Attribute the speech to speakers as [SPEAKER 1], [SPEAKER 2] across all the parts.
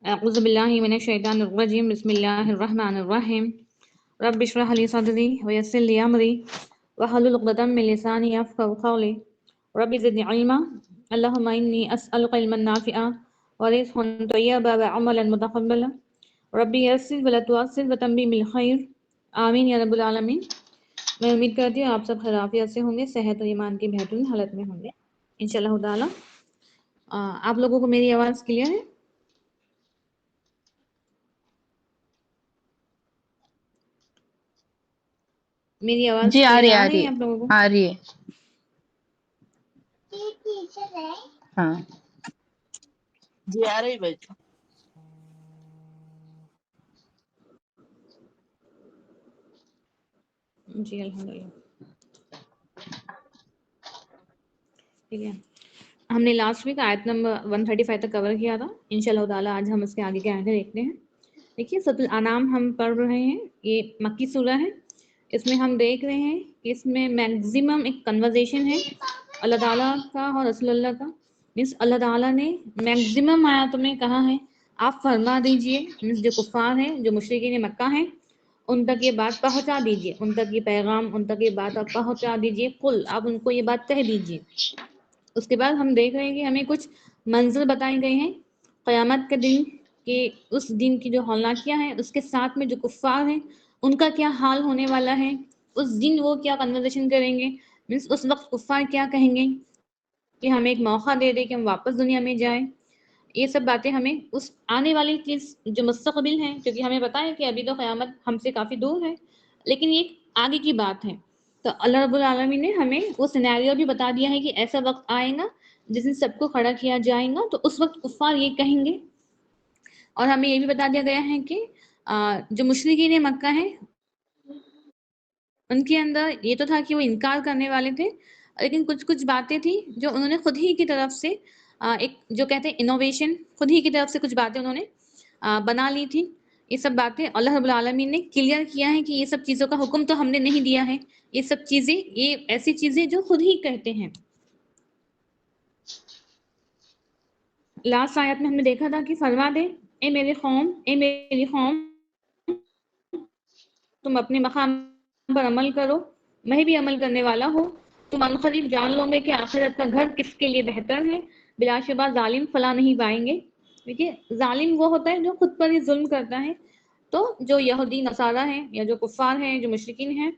[SPEAKER 1] اعوذ باللہ من الشیطان الرجیم بسم اللہ الرحمن الرحیم رب اشرح لی صدری ویسر لی امری واحلل عقدۃ من لسانی یفقهوا قولی رب زدنی علما اللهم انی اسألک علما نافعا ورزقا طیبا وعملا متقبلا رب یسر ولا تعسر وتمم بالخیر آمین یا رب العالمین۔ میں امید کرتی ہوں آپ سب خیر عافیت سے ہوں گے، صحت و ایمان کی بہترین حالت میں ہوں گے انشاءاللہ تعالی۔ آپ لوگوں کو میری آواز کلیئر ہے؟ میری آواز
[SPEAKER 2] جی
[SPEAKER 1] کلیئر
[SPEAKER 2] آ
[SPEAKER 1] آ
[SPEAKER 2] رہی
[SPEAKER 1] رہی
[SPEAKER 2] ہے
[SPEAKER 1] ہے آپ لوگوں کو؟
[SPEAKER 2] آ رہی ہے ہاں
[SPEAKER 3] جی آ رہی بھائی۔
[SPEAKER 1] جی الحمدللہ ٹھیک ہے۔ ہم نے لاسٹ ویک آیت نمبر 135 تک کور کیا تھا، انشاءاللہ تعالی آج ہم اس کے آگے دیکھتے ہیں۔ دیکھیے سورۃ الانعام ہم پڑھ رہے ہیں، یہ مکی سورہ ہے۔ اس میں ہم دیکھ رہے ہیں کہ اس میں میکزیمم ایک کنورزیشن ہے اللہ تعالیٰ کا اور رسول اللہ کا۔ مینس اللہ تعالیٰ نے میکزیمم آیاتوں میں کہا ہے آپ فرما دیجئے، مینس جو کفار ہیں، جو مشرکین مکہ ہیں، ان تک یہ بات پہنچا دیجئے، ان تک یہ پیغام، ان تک یہ بات آپ پہنچا دیجئے، قل آپ ان کو یہ بات کہہ دیجئے۔ اس کے بعد ہم دیکھ رہے ہیں کہ ہمیں کچھ منظر بتائے گئے ہیں قیامت کے دن، کہ اس دن کی جو ہولناکیاں ہیں، اس کے ساتھ میں جو کفار ہیں ان کا کیا حال ہونے والا ہے، اس دن وہ کیا کنورزیشن کریں گے، مینس اس وقت کفار کیا کہیں گے کہ ہمیں ایک موقع دے دے کہ ہم واپس دنیا میں جائیں۔ یہ سب باتیں ہمیں اس آنے والی چیز جو مستقبل ہے، کیونکہ ہمیں پتہ ہے کہ ابھی تو قیامت ہم سے کافی دور ہے، لیکن یہ آگے کی بات ہے۔ تو اللہ رب العالمین نے ہمیں وہ سینیریو بھی بتا دیا ہے کہ ایسا وقت آئے گا جس دن سب کو کھڑا کیا جائے گا، تو اس وقت کفار یہ کہیں گے۔ اور ہمیں یہ بھی بتا دیا گیا ہے کہ جو مشرکین مکہ ہیں ان کے اندر یہ تو تھا کہ وہ انکار کرنے والے تھے، لیکن کچھ باتیں تھیں جو انہوں نے خود ہی کی طرف سے ایک جو کہتے ہیں انوویشن، خود ہی کی طرف سے کچھ باتیں انہوں نے بنا لی تھی۔ یہ سب باتیں اللہ رب العالمین نے کلیئر کیا ہے کہ یہ سب چیزوں کا حکم تو ہم نے نہیں دیا ہے، یہ سب چیزیں، یہ ایسی چیزیں جو خود ہی کہتے ہیں۔ لاسٹ آیت میں ہم نے دیکھا تھا کہ فرما دے اے میری قوم تم اپنے مقام پر عمل کرو، میں بھی عمل کرنے والا ہوں، تم عنقریب جان لو گے کہ آخرت کا گھر کس کے لیے بہتر ہے، بلا شبہ ظالم فلاح نہیں پائیں گے۔ دیکھیے ظالم وہ ہوتا ہے جو خود پر ہی ظلم کرتا ہے، تو جو یہودی نصارہ ہیں یا جو کفار ہیں، جو مشرکین ہیں،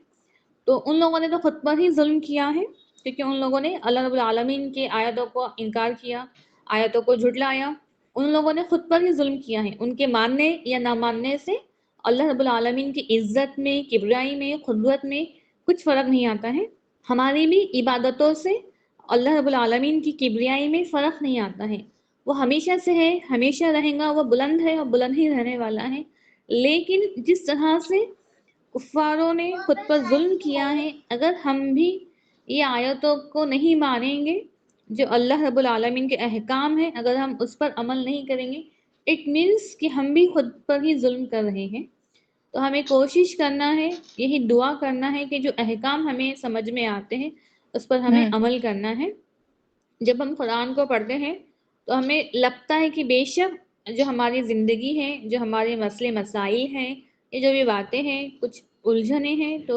[SPEAKER 1] تو ان لوگوں نے تو خود پر ہی ظلم کیا ہے، کیونکہ ان لوگوں نے اللہ رب العالمین کی آیتوں کو انکار کیا، آیتوں کو جھٹلایا، ان لوگوں نے خود پر ہی ظلم کیا ہے۔ ان کے ماننے یا نہ ماننے سے اللہ رب العالمین کی عزت میں، کبریائی میں، قدرت میں کچھ فرق نہیں آتا ہے۔ ہماری بھی عبادتوں سے اللہ رب العالمین کی کبریائی میں فرق نہیں آتا ہے۔ وہ ہمیشہ سے ہے، ہمیشہ رہے گا، وہ بلند ہے اور بلند ہی رہنے والا ہے۔ لیکن جس طرح سے کفاروں نے خود پر ظلم کیا ہے، اگر ہم بھی یہ آیتوں کو نہیں مانیں گے، جو اللہ رب العالمین کے احکام ہیں، اگر ہم اس پر عمل نہیں کریں گے، اٹ مینس کہ ہم بھی خود پر ہی ظلم کر رہے ہیں۔ تو ہمیں کوشش کرنا ہے، یہی دعا کرنا ہے کہ جو احکام ہمیں سمجھ میں آتے ہیں اس پر ہمیں عمل کرنا ہے۔ جب ہم قرآن کو پڑھتے ہیں تو ہمیں لگتا ہے کہ بے شک جو ہماری زندگی ہے، جو ہمارے مسئلے مسائل ہیں، یہ جو بھی باتیں ہیں، کچھ الجھنیں ہیں، تو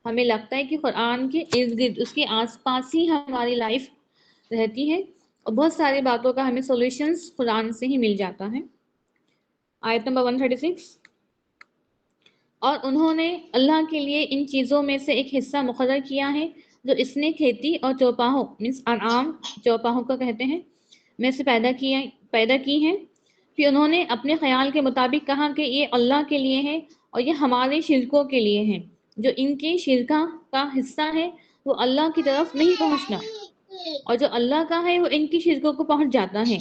[SPEAKER 1] ہمیں لگتا ہے کہ قرآن کے ارد گرد، اس کے آس پاس ہی ہماری لائف رہتی ہے، اور بہت ساری باتوں کا ہمیں سولوشنز قرآن سے ہی مل جاتا ہے۔ آیت نمبر 136، اور انہوں نے اللہ کے لیے ان چیزوں میں سے ایک حصہ مقرر کیا ہے جو اس نے کھیتی اور چوپاہوں، مینس انعام، چوپاہوں کو کہتے ہیں، میں سے پیدا کی ہیں۔ پھر انہوں نے اپنے خیال کے مطابق کہا کہ یہ اللہ کے لیے ہے اور یہ ہمارے شرکوں کے لیے ہیں، جو ان کے شرکا کا حصہ ہے وہ اللہ کی طرف نہیں پہنچنا، اور جو اللہ کا ہے وہ ان کی شرکوں کو پہنچ جاتا ہے۔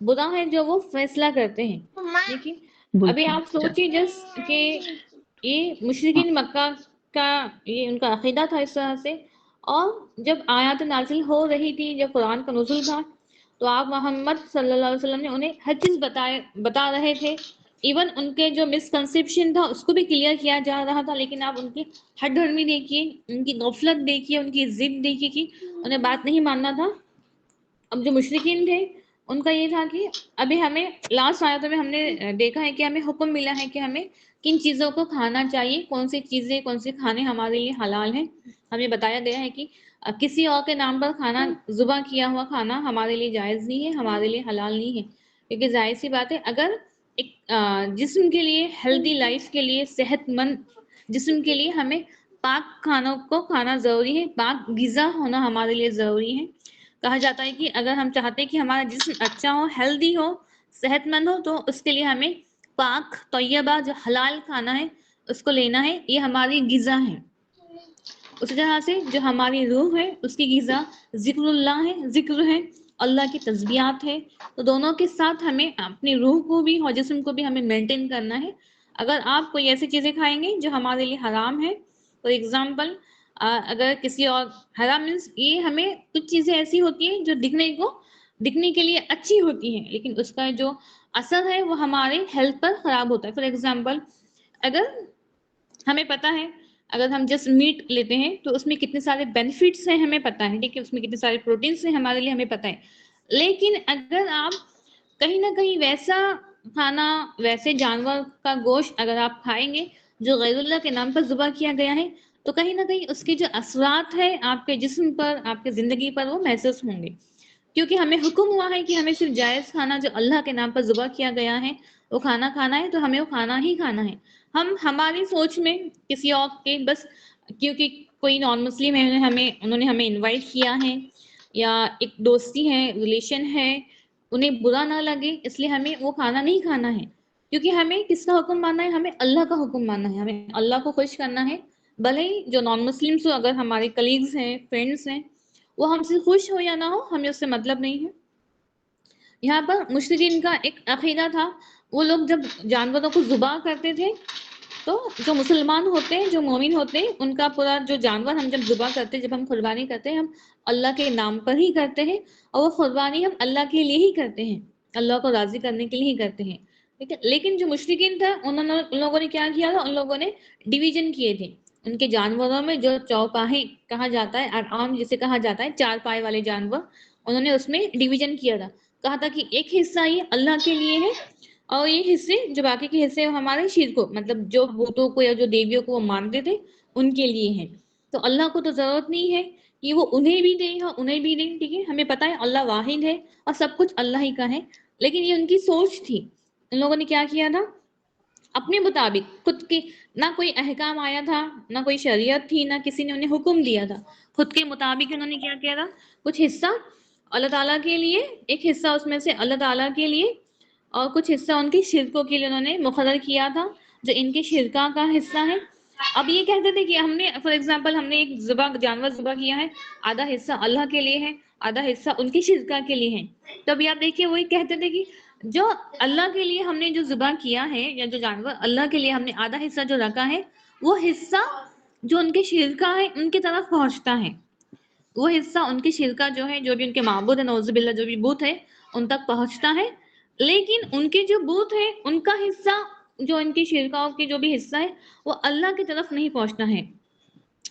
[SPEAKER 1] برا ہے جو وہ فیصلہ کرتے ہیں۔ دیکھیے ابھی آپ سوچیے جس کہ یہ مشرکین مکہ کا یہ ان کا عقیدہ تھا اس طرح سے، اور جب آیات نازل ہو رہی تھی، جب قرآن کا نزول تھا، تو آپ محمد صلی اللہ علیہ وسلم نے انہیں ہر چیز بتا رہے تھے، ایون ان کے جو مسکنسیپشن تھا اس کو بھی کلیئر کیا جا رہا تھا، لیکن آپ ان کی ہٹ دھرمی دیکھیے، ان کی غفلت دیکھیے، ان کی ضد دیکھیے کہ انہیں بات نہیں ماننا تھا۔ اب جو مشرکین تھے ان کا یہ تھا کہ ابھی ہمیں لاسٹ آیتوں میں ہم نے دیکھا ہے کہ ہمیں حکم ملا ہے کہ ہمیں کن چیزوں کو کھانا چاہیے، کون سی چیزیں، کون سے کھانے ہمارے لیے حلال ہیں. ہمیں بتایا گیا ہے کہ کسی اور کے نام پر کھانا، ذبح کیا ہوا کھانا ہمارے لیے جائز نہیں ہے، ہمارے لیے حلال نہیں ہے. کیونکہ ظاہر سی بات ہے، اگر ایک جسم کے لیے، ہیلدی لائف کے لیے، صحت مند جسم کے لیے ہمیں پاک کھانوں کو کھانا ضروری ہے، پاک غذا ہونا ہمارے لیے ضروری ہے. کہا جاتا ہے کہ اگر ہم چاہتے ہیں کہ ہمارا جسم اچھا ہو، ہیلدی ہو، صحت مند ہو، تو اس کے لیے ہمیں پاک طیبہ جو حلال کھانا ہے اس کو لینا ہے. یہ ہماری غذا ہے. اسی طرح سے جو ہماری روح ہے اس کی غذا ذکر اللہ ہے، ذکر ہے، اللہ کی تسبیحات ہے. تو دونوں کے ساتھ ہمیں اپنی روح کو بھی اور جسم کو بھی ہمیں مینٹین کرنا ہے. اگر آپ کوئی ایسی چیزیں کھائیں گے جو ہمارے لیے حرام ہے، فار ایگزامپل اگر کسی اور، حرام مینس یہ ہمیں کچھ چیزیں ایسی ہوتی ہیں جو دکھنے کے لیے اچھی ہوتی ہیں، لیکن اس کا جو اثر ہے وہ ہمارے ہیلتھ پر خراب ہوتا ہے. فار ایگزامپل اگر ہمیں پتا ہے، اگر ہم جسٹ میٹ لیتے ہیں تو اس میں کتنے سارے بینیفٹس ہیں ہمیں پتا ہے، ٹھیک ہے، اس میں کتنے سارے پروٹینس ہیں ہمارے لیے ہمیں پتا ہے. لیکن اگر آپ کہیں نہ کہیں ویسا کھانا، ویسے جانور کا گوشت اگر آپ کھائیں گے جو غیر اللہ کے نام پر ذبح کیا گیا ہے، تو کہیں نہ کہیں اس کے جو اثرات ہیں آپ کے جسم پر، آپ کے زندگی پر، وہ محسوس ہوں گے. کیونکہ ہمیں حکم ہوا ہے کہ ہمیں صرف جائز کھانا جو اللہ کے نام پر ذبح کیا گیا ہے وہ کھانا کھانا ہے، تو ہمیں وہ کھانا ہی کھانا ہے. ہم ہماری سوچ میں کسی اور کے، بس کیونکہ کوئی نان مسلم ہے انہوں نے ہمیں انوائٹ کیا ہے، یا ایک دوستی ہے، ریلیشن ہے، انہیں برا نہ لگے اس لیے ہمیں وہ کھانا نہیں کھانا ہے. کیونکہ ہمیں کس کا حکم ماننا ہے؟ ہمیں اللہ کا حکم ماننا ہے، ہمیں اللہ کو خوش کرنا ہے. بھلے ہی جو نان مسلمس ہو، اگر ہمارے کلیگز ہیں، فرینڈس ہیں، وہ ہم سے خوش ہو یا نہ ہو، ہمیں اس سے مطلب نہیں ہے. یہاں پر مشرکین کا ایک عقیدہ تھا، وہ لوگ جب جانوروں کو ذبح کرتے تھے تو جو مسلمان ہوتے ہیں، جو مومن ہوتے ہیں، ان کا پورا جو جانور ہم جب ذبح کرتے ہیں، جب ہم قربانی کرتے ہیں، ہم اللہ کے نام پر ہی کرتے ہیں، اور وہ قربانی ہم اللہ کے لیے ہی کرتے ہیں، اللہ کو راضی کرنے کے لیے ہی کرتے ہیں. ٹھیک ہے. لیکن جو مشرکین تھا ان لوگوں نے کیا کیا تھا؟ ان لوگوں نے ڈویژن کیے تھے ان کے جانوروں میں. جو چوپاہے کہا جاتا ہے، انعام جسے کہا جاتا ہے، 4 پائے والے جانور، انہوں نے اس میں ڈویژن کیا تھا. کہا تھا کہ ایک حصہ یہ اللہ کے لیے ہے، اور یہ حصے جو باقی کے حصے ہمارے شرکوں، مطلب جو بتوں کو یا جو دیویوں کو وہ مانتے تھے ان کے لیے ہیں. تو اللہ کو تو ضرورت نہیں ہے کہ وہ انہیں بھی دے یا انہیں بھی دے. ٹھیک ہے، ہمیں پتا ہے اللہ واحد ہے اور سب کچھ اللہ ہی کا ہے. لیکن یہ ان کی سوچ تھی. ان لوگوں نے کیا کیا تھا؟ اپنے مطابق خود کے، نہ کوئی احکام آیا تھا، نہ کوئی شریعت تھی، نہ کسی نے انہیں حکم دیا تھا. خود کے مطابق انہوں نے کیا کیا تھا؟ کچھ حصہ اللہ تعالیٰ کے لیے، ایک حصہ اس میں سے اللہ تعالیٰ کے لیے، اور کچھ حصہ ان کی شرکوں کے لیے انہوں نے مقرر کیا تھا جو ان کے شرکا کا حصہ ہے. اب یہ کہتے تھے کہ ہم نے، فار ایگزامپل ہم نے ایک جانور ذبح کیا ہے، آدھا حصہ اللہ کے لیے ہے، آدھا حصہ ان کی شرکا کے لیے ہے. تو ابھی آپ دیکھیے وہی کہتے تھے کہ جو اللہ کے لیے ہم نے جو ذبح کیا ہے، یا جو جانور اللہ کے لیے ہم نے آدھا حصہ جو رکھا ہے، وہ حصہ جو ان کے شرکا ہے ان کی طرف پہنچتا ہے. وہ حصہ ان کی شرکا جو ہے، جو بھی ان کے معبود ہے، نعوذ باللہ، جو بھی بت ہے، ان تک پہنچتا ہے. لیکن ان کے جو بت ہے ان کا حصہ، جو ان کی شرکاؤں کے جو بھی حصہ ہے، وہ اللہ کی طرف نہیں پہنچنا ہے.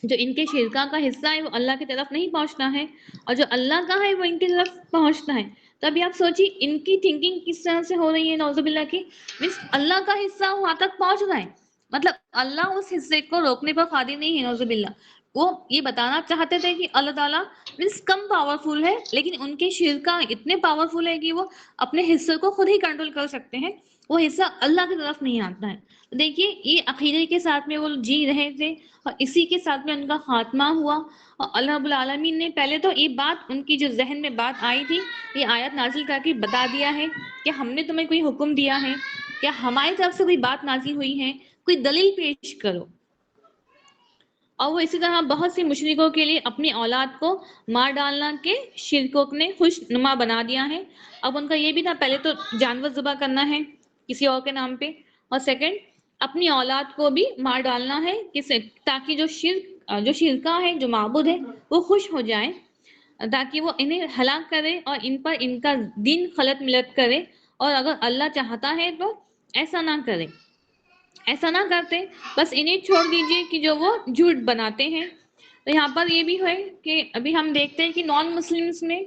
[SPEAKER 1] جو ان کے شرکا کا حصہ ہے وہ اللہ کی طرف نہیں پہنچنا ہے، اور جو اللہ کا ہے وہ ان کی طرف پہنچنا ہے. تو ابھی آپ سوچیے ان کی تھنکنگ کس طرح سے ہو رہی ہے، نعوذ باللہ کی. مینس اللہ کا حصہ وہاں تک پہنچ رہا ہے، مطلب اللہ اس حصے کو روکنے پر قادر نہیں ہے. نعوذ باللہ. وہ یہ بتانا چاہتے تھے کہ اللہ تعالیٰ مینس کم پاورفل ہے، لیکن ان کے شرکا اتنے پاورفل ہے کہ وہ اپنے حصے کو خود ہی کنٹرول کر سکتے ہیں، وہ حصہ اللہ کی طرف نہیں آتا ہے. دیکھیے یہ عقیدے کے ساتھ میں وہ جی رہے تھے، اور اسی کے ساتھ میں ان کا خاتمہ ہوا. اور اللہ رب العالمین نے پہلے تو یہ بات، ان کی جو ذہن میں بات آئی تھی، یہ آیت نازل کر کے بتا دیا ہے کہ ہم نے تمہیں کوئی حکم دیا ہے، کیا ہماری طرف سے کوئی بات نازل ہوئی ہے، کوئی دلیل پیش کرو. اور وہ اسی طرح بہت سی مشرکوں کے لیے اپنی اولاد کو مار ڈالنا کے شرکوں نے خوش نما بنا دیا ہے. اب ان کا یہ بھی تھا، پہلے تو جانور ذبح کرنا ہے کسی اور کے نام پہ، اور سیکنڈ اپنی اولاد کو بھی مار ڈالنا ہے تاکہ جو شرکا ہے، جو معبود ہے، وہ خوش ہو جائیں، تاکہ وہ انہیں ہلاک کرے اور ان پر ان کا دین خلط ملت کرے. اور اگر اللہ چاہتا ہے تو ایسا نہ کرے، ایسا نہ کرتے، بس انہیں چھوڑ دیجئے کہ جو وہ جھوٹ بناتے ہیں. تو یہاں پر یہ بھی ہے کہ ابھی ہم دیکھتے ہیں کہ نان مسلمس میں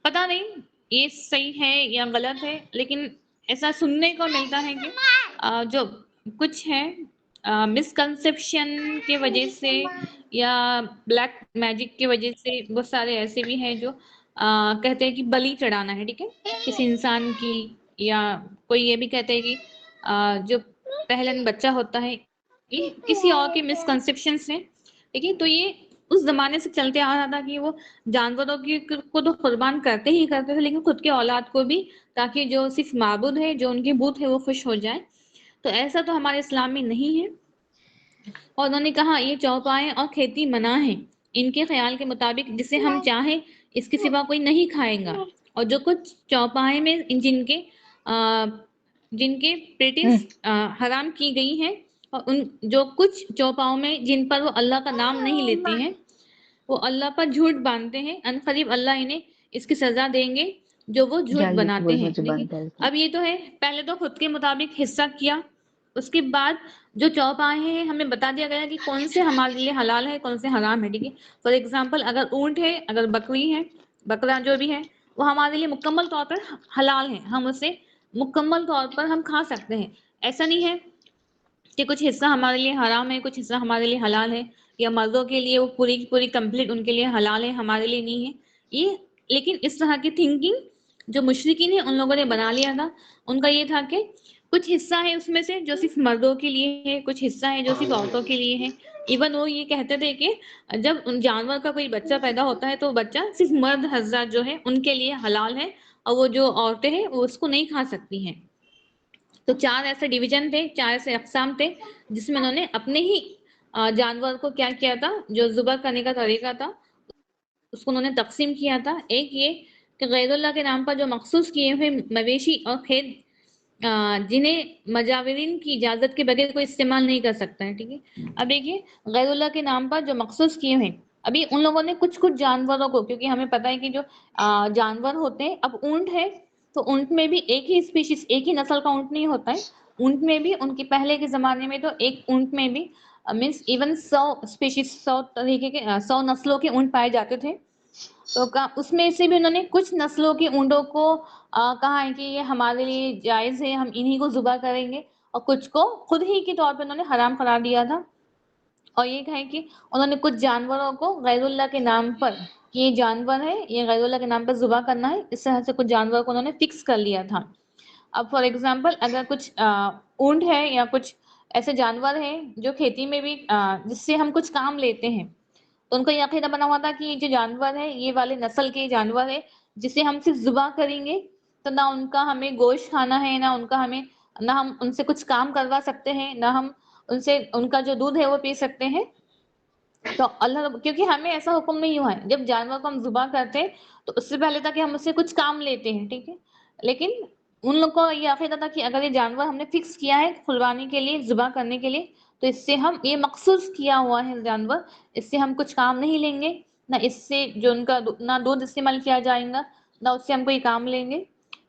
[SPEAKER 1] پتہ نہیں یہ صحیح ہے یا غلط ہے، لیکن ایسا سننے کو ملتا ہے کہ جو کچھ ہے مسکنسیپشن کی وجہ سے یا بلیک میجک کی وجہ سے بہت سارے ایسے بھی ہیں جو کہتے ہیں کہ بلی چڑھانا ہے، ٹھیک ہے، کسی انسان کی، یا کوئی یہ بھی کہتے ہیں کہ جو پہلا بچہ ہوتا ہے یہ کسی اور کے مسکنسیپشن سے، ٹھیک ہے، تو یہ اس زمانے سے چلتے آ رہا تھا کہ وہ جانوروں کو تو قربان کرتے ہی کرتے تھے، لیکن خود کے اولاد کو بھی، تاکہ جو صرف معبود ہے، جو ان کی بت ہے، وہ خوش ہو جائے. تو ایسا تو ہمارے اسلام میں نہیں ہے. اور انہوں نے کہا یہ چوپائے اور کھیتی منع ہے ان کے خیال کے مطابق، جسے ہم چاہیں اس کے سوا کوئی نہیں کھائے گا. اور جو کچھ چوپائے میں جن کے پریکٹس حرام کی گئی ہیں، اور ان جو کچھ چوپاؤں میں جن پر وہ اللہ کا نام نہیں لیتے ہیں، وہ اللہ پر جھوٹ باندھتے ہیں، ان قریب اللہ انہیں اس کی سزا دیں گے جو وہ جھوٹ بناتے ہیں. دیکھیے اب یہ تو ہے، پہلے تو خود کے مطابق حصہ کیا، اس کے بعد جو چوپائے ہیں ہمیں بتا دیا گیا کہ کون سے ہمارے لیے حلال ہے، کون سے حرام ہے. ٹھیک ہے، فار ایگزامپل اگر اونٹ ہے، اگر بکری ہے، بکرا جو بھی ہے، وہ ہمارے لیے مکمل طور پر حلال ہے، ہم اسے مکمل طور پر ہم کھا سکتے ہیں. ایسا نہیں ہے کہ کچھ حصہ ہمارے لیے حرام ہے، کچھ حصہ ہمارے لیے حلال ہے، یا مردوں کے لیے وہ پوری کمپلیٹ ان کے لیے حلال ہے، ہمارے لیے نہیں ہے. یہ لیکن اس طرح کی تھنکنگ جو مشرکین ہیں ان لوگوں نے بنا لیا تھا. ان کا یہ تھا کہ کچھ حصہ ہے اس میں سے جو صرف مردوں کے لیے ہے، کچھ حصہ ہے جو صرف عورتوں کے لیے ہے. ایون وہ یہ کہتے تھے کہ جب ان جانور کا کوئی بچہ پیدا ہوتا ہے تو وہ بچہ صرف مرد حضرات جو ہے ان کے لیے حلال ہے، اور وہ جو عورتیں ہیں وہ اس کو نہیں کھا سکتی ہیں. تو 4 ایسے ڈویژن تھے، 4 ایسے اقسام تھے جس میں انہوں نے اپنے ہی جانور کو کیا کیا تھا، جو ذبح کرنے کا طریقہ تھا اس کو انہوں نے تقسیم کیا تھا. ایک یہ کہ غیر اللہ کے نام پر جو مخصوص کیے ہوئے مویشی اور کھیت جنہیں مجاورین کی اجازت کے بغیر کوئی استعمال نہیں کر سکتا ہے. ٹھیک ہے، اب دیکھیے غیر اللہ کے نام پر جو مخصوص کیے ہیں، ابھی ان لوگوں نے کچھ جانوروں کو، کیونکہ ہمیں پتہ ہے کہ جو جانور ہوتے ہیں، اب اونٹ ہے تو اونٹ میں بھی ایک ہی اسپیشیز، ایک ہی نسل کا اونٹ نہیں ہوتا ہے. اونٹ میں بھی ان کے پہلے کے زمانے میں تو ایک اونٹ میں بھی مینس ایون 100 اسپیشیز، 100 طریقے کے 100 نسلوں کے اونٹ پائے جاتے تھے. تو اس میں سے بھی انہوں نے کچھ نسلوں کے اونٹوں کو کہا ہے کہ یہ ہمارے لیے جائز ہے، ہم انہی کو ذبح کریں گے، اور کچھ کو خود ہی کے طور پہ انہوں نے حرام قرار دیا تھا. اور یہ کہیں کہ انہوں نے کچھ جانوروں کو غیر اللہ کے نام پر، یہ جانور ہے یہ غیر اللہ کے نام پر ذبح کرنا ہے، اس طرح سے کچھ جانوروں کو انہوں نے فکس کر لیا تھا. اب فار ایگزامپل اگر کچھ اونٹ ہے یا کچھ ایسے جانور ہیں جو کھیتی میں بھی جس سے ہم کچھ کام لیتے ہیں، تو ان کا یہ عقیدہ بنا ہوا تھا کہ یہ جو جانور ہے یہ والے نسل کے جانور ہے جسے ہم صرف ذبح کریں گے تو نہ ان کا ہمیں گوشت کھانا ہے، نہ ہم ان سے کچھ کام کروا سکتے ہیں، نہ ہم ان کا جو دودھ ہے وہ پی سکتے ہیں. تو اللہ، کیونکہ ہمیں ایسا حکم نہیں ہوا ہے جب جانور کو ہم ذبح کرتے ہیں تو اس سے پہلے تھا کہ ہم اس سے کچھ کام لیتے ہیں. ٹھیک ہے، لیکن ان لوگوں کو یہ عقیدہ تھا کہ اگر یہ جانور ہم نے فکس کیا ہے قربانی کے لیے، ذبح کرنے کے لیے، تو اس سے ہم یہ مخصوص کیا ہوا ہے جانور، اس سے ہم کچھ کام نہیں لیں گے، نہ اس سے جو ان کا نہ دودھ استعمال کیا جائے گا، نہ اس سے ہم کوئی کام لیں گے.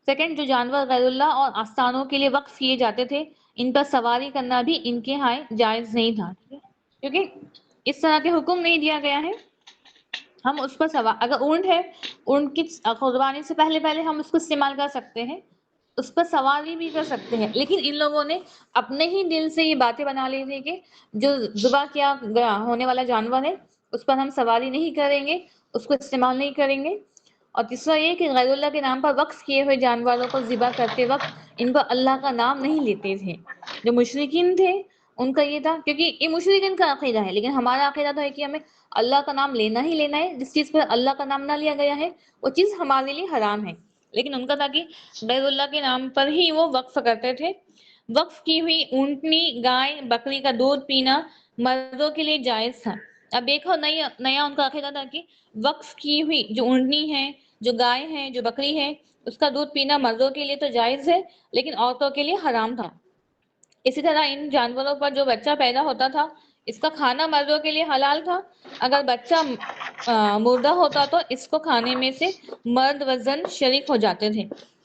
[SPEAKER 1] سیکنڈ، جو جانور غیر اللہ اور آستانوں کے لیے وقف کیے جاتے تھے ان پر سواری کرنا بھی ان کے ہاں جائز نہیں تھا، کیونکہ اس طرح کے حکم نہیں دیا گیا ہے. ہم اس پر اگر اونٹ ہے، اونٹ کی قربانی سے پہلے ہم اس کو استعمال کر سکتے ہیں، اس پر سواری بھی کر سکتے ہیں، لیکن ان لوگوں نے اپنے ہی دل سے یہ باتیں بنا لی تھی کہ جو ذبح کیا ہونے والا جانور ہے اس پر ہم سواری نہیں کریں گے، اس کو استعمال نہیں کریں گے. اور تیسرا یہ کہ غیر اللہ کے نام پر وقف کیے ہوئے جانوروں کو ذبح کرتے وقت ان پر اللہ کا نام نہیں لیتے تھے. جو مشرکین تھے ان کا یہ تھا، کیونکہ یہ مشرکین کا عقیدہ ہے، لیکن ہمارا عقیدہ تو ہے کہ ہمیں اللہ کا نام لینا ہی لینا ہے. جس چیز پر اللہ کا نام نہ لیا گیا ہے وہ چیز ہمارے لیے حرام ہے. لیکن ان کا تھا کہ غیر اللہ کے نام پر ہی وہ وقف کرتے تھے. وقف کی ہوئی اونٹنی، گائے، بکری کا دودھ پینا مردوں کے لیے جائز تھا. اب دیکھو نیا ان کا عقیدہ تھا کہ وقف کی ہوئی جو اونٹنی ہے، جو گائے ہے، جو بکری ہے، اس کا دودھ پینا مردوں کے لیے تو جائز ہے لیکن عورتوں کے لیے حرام تھا. اسی طرح ان جانوروں پر جو بچہ پیدا ہوتا تھا اس کا کھانا مردوں کے لیے حلال تھا. اگر بچہ مردہ ہوتا تو اس کو کھانے میں سے مرد و زن شریک ہو جاتے تھے.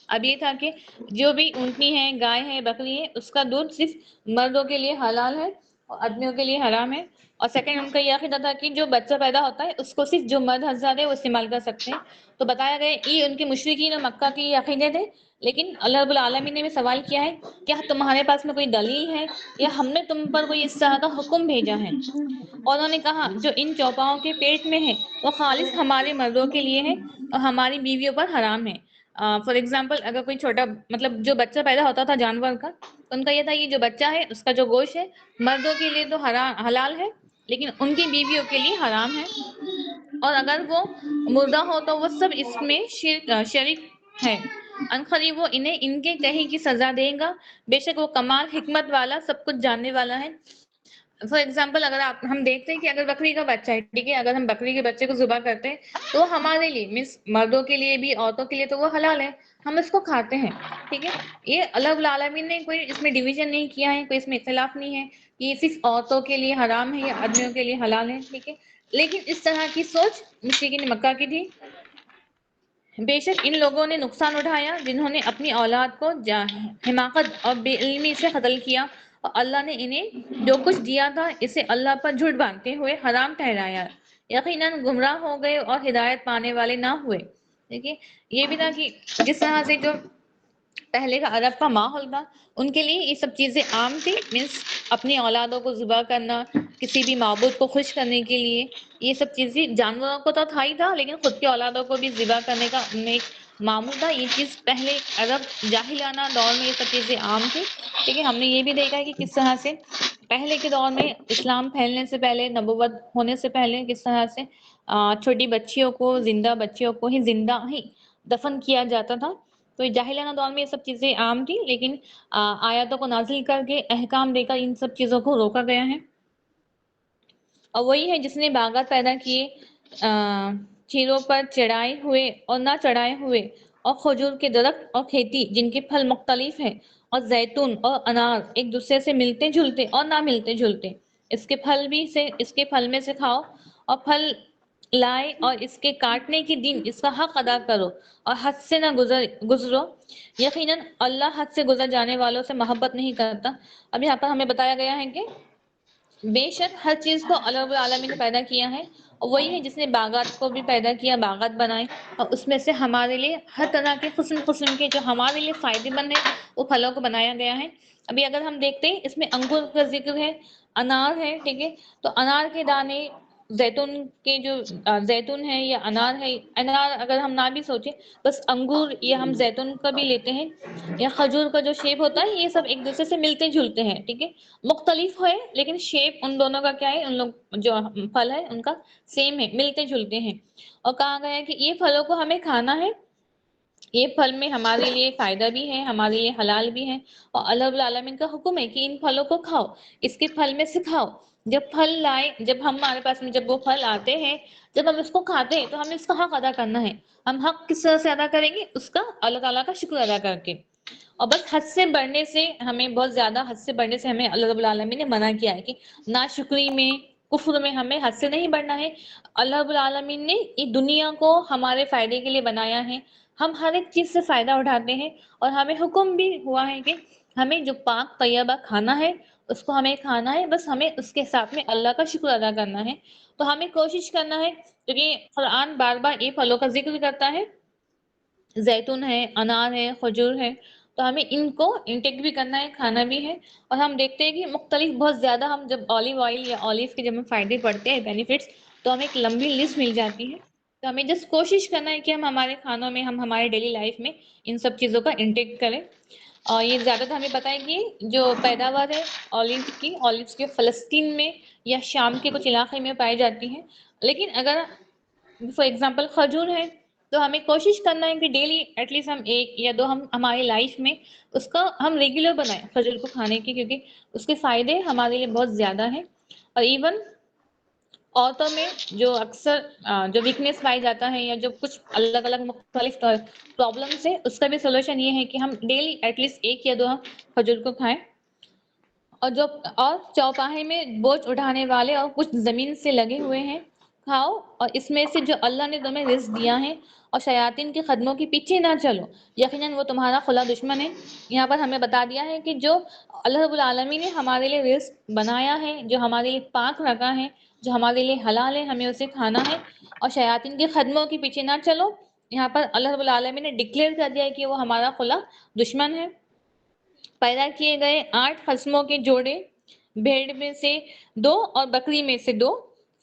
[SPEAKER 1] اب یہ تھا کہ جو بھی اونٹنی ہے، گائے ہے، بکری ہے، اس کا دودھ صرف مردوں کے لیے حلال ہے اور آدمیوں کے لیے حرام ہے. اور سیکنڈ ان کا یہ عقیدہ تھا کہ جو بچہ پیدا ہوتا ہے اس کو صرف جو مرد حضرات ہے وہ استعمال کر سکتے ہیں. تو بتایا گیا یہ ان کے مشرکین اور مکہ کے یہ عقیدے تھے. لیکن اللہ رب العالمین نے بھی سوال کیا ہے کیا تمہارے پاس میں کوئی دلیل ہے یا ہم نے تم پر کوئی اس طرح کا حکم بھیجا ہے؟ اور انہوں نے کہا جو ان چوپاؤں کے پیٹ میں ہے وہ خالص ہمارے مردوں کے لیے ہے اور ہماری بیویوں پر حرام ہے. فار ایگزامپل اگر کوئی چھوٹا مطلب جو بچہ پیدا ہوتا تھا جانور کا تو ان کا یہ تھا یہ جو بچہ ہے اس کا جو گوشت ہے مردوں کے لیے تو حلال ہے لیکن ان کی بیویوں کے لیے حرام ہے. اور اگر وہ مردہ ہو تو وہ سب اس میں شریک ہے. عنقریب وہ انہیں ان کے کہیں کی سزا دے گا. بے شک وہ کمال حکمت والا سب کچھ جاننے والا ہے. فار ایگزامپل اگر ہم دیکھتے ہیں کہ اگر بکری کا بچہ ہے ٹھیک ہے اگر ہم بکری کے بچے کو ذبح کرتے ہیں تو ہمارے لیے مینس مردوں کے لیے بھی عورتوں کے لیے تو وہ حلال ہے ہم اس کو کھاتے ہیں. ٹھیک ہے یہ اللہ رب العالمین نے کوئی اس میں ڈویژن نہیں کیا ہے کوئی اس میں اختلاف نہیں ہے یہ صرف عورتوں کے لیے حرام ہے یا آدمیوں کے لیے حلال ہے. ٹھیک ہے لیکن اس طرح کی سوچ مشرکین مکہ کی تھی. بے شک ان لوگوں نے نقصان اٹھایا جنہوں نے اپنی اولاد کو حماقت اور بے علمی سے قتل کیا اور اللہ نے انہیں جو کچھ دیا تھا اسے اللہ پر جھوٹ باندھتے ہوئے حرام ٹھہرایا. یقیناً گمراہ ہو گئے اور ہدایت پانے والے نہ ہوئے. دیکھیے یہ بھی تھا کہ جس طرح سے جو پہلے کا عرب کا ماحول تھا ان کے لیے یہ سب چیزیں عام تھی. مینس اپنی اولادوں کو ذبح کرنا کسی بھی معبود کو خوش کرنے کے لیے یہ سب چیزیں جانوروں کو تو تھا ہی تھا لیکن خود کی اولادوں کو بھی ذبح کرنے کا ان میں ایک معمول تھا. یہ چیز پہلے عرب جاہلانہ دور میں یہ سب چیزیں عام تھی. ٹھیک ہے ہم نے یہ بھی دیکھا ہے کہ کس طرح سے پہلے کے دور میں اسلام پھیلنے سے پہلے نبوت ہونے سے پہلے کس طرح سے چھوٹی بچیوں کو زندہ بچیوں کو ہی زندہ ہی دفن کیا جاتا تھا. تو جاہلانہ دور میں یہ سب چیزیں عام تھی لیکن آیاتوں کو نازل کر کے احکام دے کر ان سب چیزوں کو روکا گیا ہے. اور وہی ہے جس نے باغات پیدا کیے چیروں پر چڑھائے ہوئے اور نہ چڑھائے ہوئے اور کھجور کے درخت اور کھیتی جن کے پھل مختلف ہیں اور زیتون اور انار ایک دوسرے سے ملتے جلتے اور نہ ملتے جلتے اس کے پھل میں سے کھاؤ اور پھل لائے اور اس کے کاٹنے کے دن اس کا حق ادا کرو اور حد سے نہ گزرو. یقیناً اللہ حد سے گزر جانے والوں سے محبت نہیں کرتا. اب یہاں پر ہمیں بتایا گیا ہے کہ بے شک ہر چیز کو اللہ رب العالمین نے پیدا کیا ہے اور وہی ہے جس نے باغات کو بھی پیدا کیا باغات بنائے اور اس میں سے ہمارے لیے ہر طرح کے قسم کے جو ہمارے لیے فائدے مند ہے وہ پھلوں کو بنایا گیا ہے. ابھی اگر ہم دیکھتے ہیں اس میں انگور کا ذکر ہے انار ہے. ٹھیک ہے تو انار کے دانے زیتون کے جو زیتون ہے یا انار ہے انار اگر ہم نہ بھی سوچیں بس انگور یا ہم زیتون کا بھی لیتے ہیں یا کھجور کا جو شیپ ہوتا ہے یہ سب ایک دوسرے سے ملتے جلتے ہیں. ٹھیک ہے مختلف ہے لیکن شیپ ان دونوں کا کیا ہے ان لوگ جو پھل ہے ان کا سیم ہے ملتے جلتے ہیں. اور کہا گیا ہے کہ یہ پھلوں کو ہمیں کھانا ہے یہ پھل میں ہمارے لیے فائدہ بھی ہے ہمارے لیے حلال بھی ہے اور اللہ رب العالمین کا حکم ہے کہ ان پھلوں کو کھاؤ اس کے پھل میں سے کھاؤ. جب پھل لائے جب ہمارے پاس میں جب وہ پھل آتے ہیں جب ہم اس کو کھاتے ہیں تو ہمیں اس کا حق ادا کرنا ہے. ہم حق کس طرح سے ادا کریں گے اس کا اللہ تعالیٰ کا شکر ادا کر کے. اور بس حد سے بڑھنے سے ہمیں بہت زیادہ حد سے بڑھنے سے ہمیں اللہ رب العالمین نے منع کیا ہے کہ ناشکری میں کفر میں ہمیں حد سے نہیں بڑھنا ہے. اللہ رب العالمین نے اس دنیا کو ہمارے فائدے کے لیے بنایا ہے. ہم ہر ایک چیز سے فائدہ اٹھاتے ہیں اور ہمیں حکم بھی ہوا ہے کہ ہمیں جو پاک طیبہ کھانا ہے اس کو ہمیں کھانا ہے بس ہمیں اس کے ساتھ میں اللہ کا شکر ادا کرنا ہے. تو ہمیں کوشش کرنا ہے کیونکہ قرآن بار بار یہ پھلوں کا ذکر کرتا ہے زیتون ہے انار ہے کھجور ہے تو ہمیں ان کو انٹیک بھی کرنا ہے کھانا بھی ہے. اور ہم دیکھتے ہیں کہ مختلف بہت زیادہ ہم جب اولیو آئل یا اولیو کے جب ہم فائدے پڑھتے ہیں بینیفٹس تو ہمیں ایک لمبی لسٹ مل جاتی ہے. تو ہمیں جس کوشش کرنا ہے کہ ہم ہمارے کھانوں میں ہم ہمارے ڈیلی لائف میں ان سب چیزوں کا انٹیک کریں. اور یہ زیادہ تر ہمیں پتہ ہے کہ جو پیداوار ہے اولیوز کے فلسطین میں یا شام کے کچھ علاقے میں پائی جاتی ہیں. لیکن اگر فار ایگزامپل کھجور ہے تو ہمیں کوشش کرنا ہے کہ ڈیلی ایٹ لیسٹ ہم ایک یا دو ہم ہماری لائف میں اس کا ہم ریگولر بنائیں کھجور کو کھانے کی کیونکہ اس کے فائدے ہمارے لیے بہت زیادہ ہیں. اور ایون عورتوں میں جو اکثر جو ویکنیس پائی جاتا ہے یا جو کچھ الگ الگ مختلف پرابلمس ہے اس کا بھی سولوشن یہ ہے کہ ہم ڈیلی ایٹ لیسٹ ایک یا دو کھجور کو کھائیں. اور چوپاہے میں بوجھ اٹھانے والے اور کچھ زمین سے لگے ہوئے ہیں کھاؤ اور اس میں سے جو اللہ نے تمہیں رزق دیا ہے، اور شیاطین کے قدموں کے پیچھے نہ چلو، یقیناً وہ تمہارا کھلا دشمن ہے۔ یہاں پر ہمیں بتا دیا ہے کہ جو اللہ رب العالمین نے ہمارے لیے رزق بنایا ہے، جو ہمارے لیے پاک رکھا ہے، جو ہمارے لیے حلال ہے، ہمیں اسے کھانا ہے، اور شیاطین کے قدموں کے پیچھے نہ چلو۔ یہاں پر اللہ رب العالمین نے ڈکلیئر کر دیا ہے کہ وہ ہمارا کھلا دشمن ہے۔ پیدا کیے گئے 8 قسموں کے جوڑے، بھیڑ میں سے 2 اور بکری میں سے 2،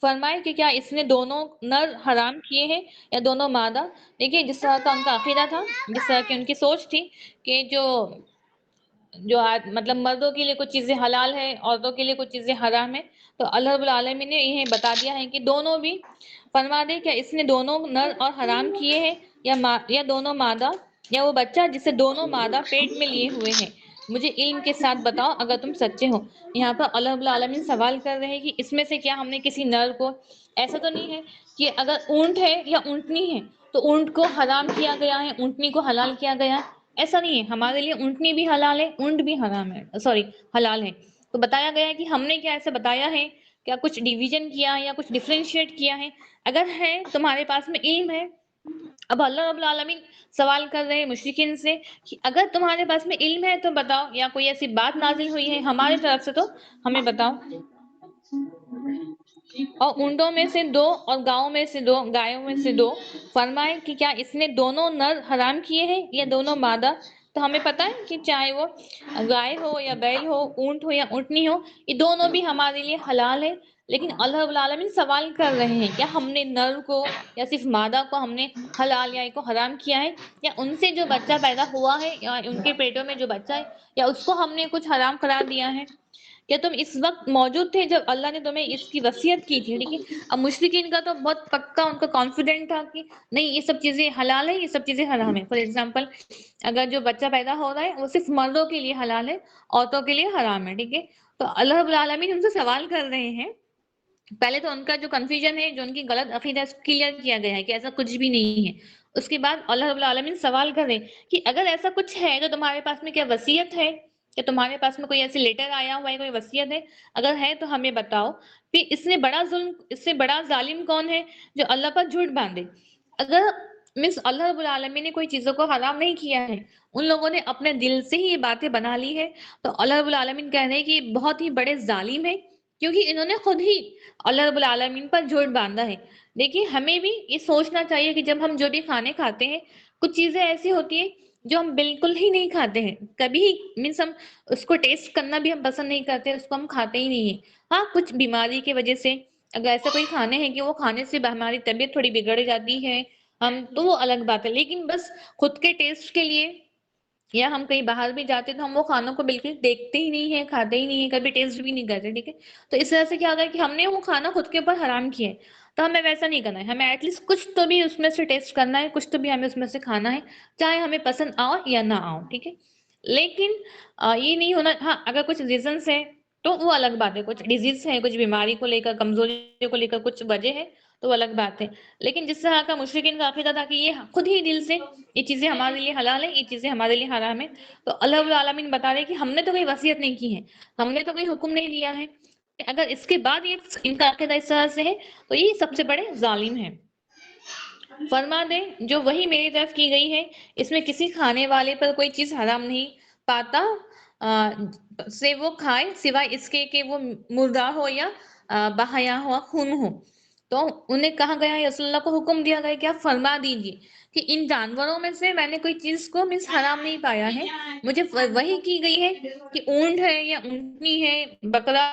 [SPEAKER 1] فرمائے کہ کیا اس نے دونوں نر حرام کیے ہیں یا دونوں مادہ؟ دیکھیے جس طرح کا ان کا عقیدہ تھا، جس طرح کی ان کی سوچ تھی کہ مطلب مردوں کے لیے کچھ چیزیں حلال ہے، عورتوں کے لیے کچھ چیزیں حرام ہے، تو اللہ رب العالمین نے انہیں بتا دیا ہے کہ دونوں بھی فرما دے کہ اس نے دونوں نر اور حرام کیے ہیں یا دونوں مادہ، یا وہ بچہ جسے دونوں مادہ پیٹ میں لیے ہوئے ہیں، مجھے علم کے ساتھ بتاؤ اگر تم سچے ہو۔ یہاں پر اللہ رب العالمین سوال کر رہے ہیں کہ اس میں سے کیا ہم نے کسی نر کو، ایسا تو نہیں ہے کہ اگر اونٹ ہے یا اونٹنی ہے تو اونٹ کو حرام کیا گیا ہے، اونٹنی کو حلال کیا گیا ہے، ایسا نہیں ہے، ہمارے لیے اونٹنی بھی حلال ہے، اونٹ بھی حرام ہے، حلال ہے۔ تو بتایا گیا ہے کہ ہم نے کیا ایسا بتایا ہے، کیا کچھ ڈیویژن کیا ہے یا کچھ ڈیفرینشیٹ کیا ہے؟ اگر ہے تمہارے پاس میں علم ہے، اب اللہ رب العالمین سوال کر رہے ہیں مشرکین سے کہ اگر تمہارے پاس میں علم ہے تو بتاؤ، یا کوئی ایسی بات نازل ہوئی ہے ہماری طرف سے تو ہمیں بتاؤ۔ اور اونٹوں میں سے 2 اور گائوں میں سے 2، فرمائے کہ کیا اس نے دونوں نر حرام کیے ہیں یا دونوں مادہ؟ تو ہمیں پتہ ہے کہ چاہے وہ گائے ہو یا بیل ہو، اونٹ ہو یا اونٹنی ہو، یہ دونوں بھی ہمارے لیے حلال ہے، لیکن اللہ رب العالمین سوال کر رہے ہیں کیا ہم نے نر کو یا صرف مادہ کو ہم نے حلال یا کو حرام کیا ہے، یا ان سے جو بچہ پیدا ہوا ہے یا ان کے پیٹوں میں جو بچہ ہے، یا اس کو ہم نے کچھ حرام قرار دیا ہے؟ کیا تم اس وقت موجود تھے جب اللہ نے تمہیں اس کی وصیت کی تھی؟ ٹھیک ہے، اب مشرکین کا تو بہت پکا ان کا کانفیڈنٹ تھا کہ نہیں یہ سب چیزیں حلال ہے، یہ سب چیزیں حرام ہے۔ فار ایگزامپل اگر جو بچہ پیدا ہو رہا ہے وہ صرف مردوں کے لیے حلال ہے، عورتوں کے لیے حرام ہے، ٹھیک ہے۔ تو اللہ رب العالمین ان سے سوال کر رہے ہیں، پہلے تو ان کا جو کنفیوژن ہے، جو ان کی غلط عقیدہ ہے، کلیئر کیا گیا ہے کہ ایسا کچھ بھی نہیں ہے۔ اس کے بعد اللہ رب العالمین سوال کر رہے ہیں کہ اگر ایسا کچھ ہے تو تمہارے پاس میں کیا وصیت ہے، کہ تمہارے پاس میں کوئی ایسی لیٹر آیا ہوا ہے، کوئی وصیت ہے؟ اگر ہے تو ہمیں بتاؤ۔ پھر اس سے بڑا ظالم کون ہے جو اللہ پر جھوٹ باندھے؟ اگر اللہ رب العالمین نے کوئی چیزوں کو حرام نہیں کیا ہے، ان لوگوں نے اپنے دل سے ہی یہ باتیں بنا لی ہے، تو اللہ رب العالمین کہہ رہے ہیں کہ یہ بہت ہی بڑے ظالم ہے، کیونکہ انہوں نے خود ہی اللہ رب العالمین پر جھوٹ باندھا ہے۔ دیکھیے ہمیں بھی یہ سوچنا چاہیے کہ جب ہم جو بھی کھانے کھاتے ہیں، کچھ چیزیں ایسی ہوتی ہیں جو ہم بالکل ہی نہیں کھاتے ہیں، کبھی ہم اس کو ٹیسٹ کرنا بھی ہم پسند نہیں کرتے، اس کو ہم کھاتے ہی نہیں ہیں۔ ہاں کچھ بیماری کی وجہ سے اگر ایسا کوئی کھانے ہیں کہ وہ کھانے سے ہماری طبیعت تھوڑی بگڑ جاتی ہے تو وہ الگ بات ہے، لیکن بس خود کے ٹیسٹ کے لیے، یا ہم کہیں باہر بھی جاتے تو ہم وہ کھانوں کو بالکل دیکھتے ہی نہیں ہیں، کھاتے ہی نہیں ہیں، کبھی ٹیسٹ بھی نہیں کرتے، ٹھیک ہے۔ تو اس طرح سے کیا ہوگا کہ ہم نے وہ کھانا خود کے اوپر حرام کیا ہے، تو ہمیں ویسا نہیں کرنا ہے، ہمیں ایٹ لیسٹ کچھ تو بھی اس میں سے ٹیسٹ کرنا ہے، کچھ تو بھی ہمیں اس میں سے کھانا ہے، چاہے ہمیں پسند آؤ یا نہ آؤ، ٹھیک ہے۔ لیکن یہ نہیں ہونا، ہاں اگر کچھ ریزنس ہے تو وہ الگ بات ہے، کچھ ڈیزیز ہے، کچھ بیماری کو لے کر، کمزوری کو لے کر کچھ وجہ ہے تو وہ الگ بات ہے۔ لیکن جس طرح کا مشرکین کا عقیدہ تھا کہ یہ خود ہی دل سے یہ چیزیں ہمارے لیے حلال ہے، یہ چیزیں ہمارے لیے حرام ہے، تو اللہ رب العالمین بتا رہے کہ ہم نے تو کوئی وصیت نہیں کی ہے، ہم نے تو کوئی حکم نہیں دیا ہے، اگر اس کے بعد یہ ان کا عقیدہ اس طرح سے ہے تو یہ سب سے بڑے ظالم ہیں۔ فرما دے جو وہی میری طرف کی گئی ہے، اس میں کسی کھانے والے پر کوئی چیز حرام نہیں پاتا سے وہ کھائے، سوائے اس کے کہ وہ مردار ہو یا بہایا ہوا خون ہو۔ تو انہیں کہا گیا ہے، رسول اللہ کو حکم دیا گیا کہ آپ فرما دیجیے کہ ان جانوروں میں سے میں نے کوئی چیز کو حرام نہیں پایا ہے، مجھے وہی کی گئی ہے کہ اونٹ ہے یا اونٹنی ہے، بکرا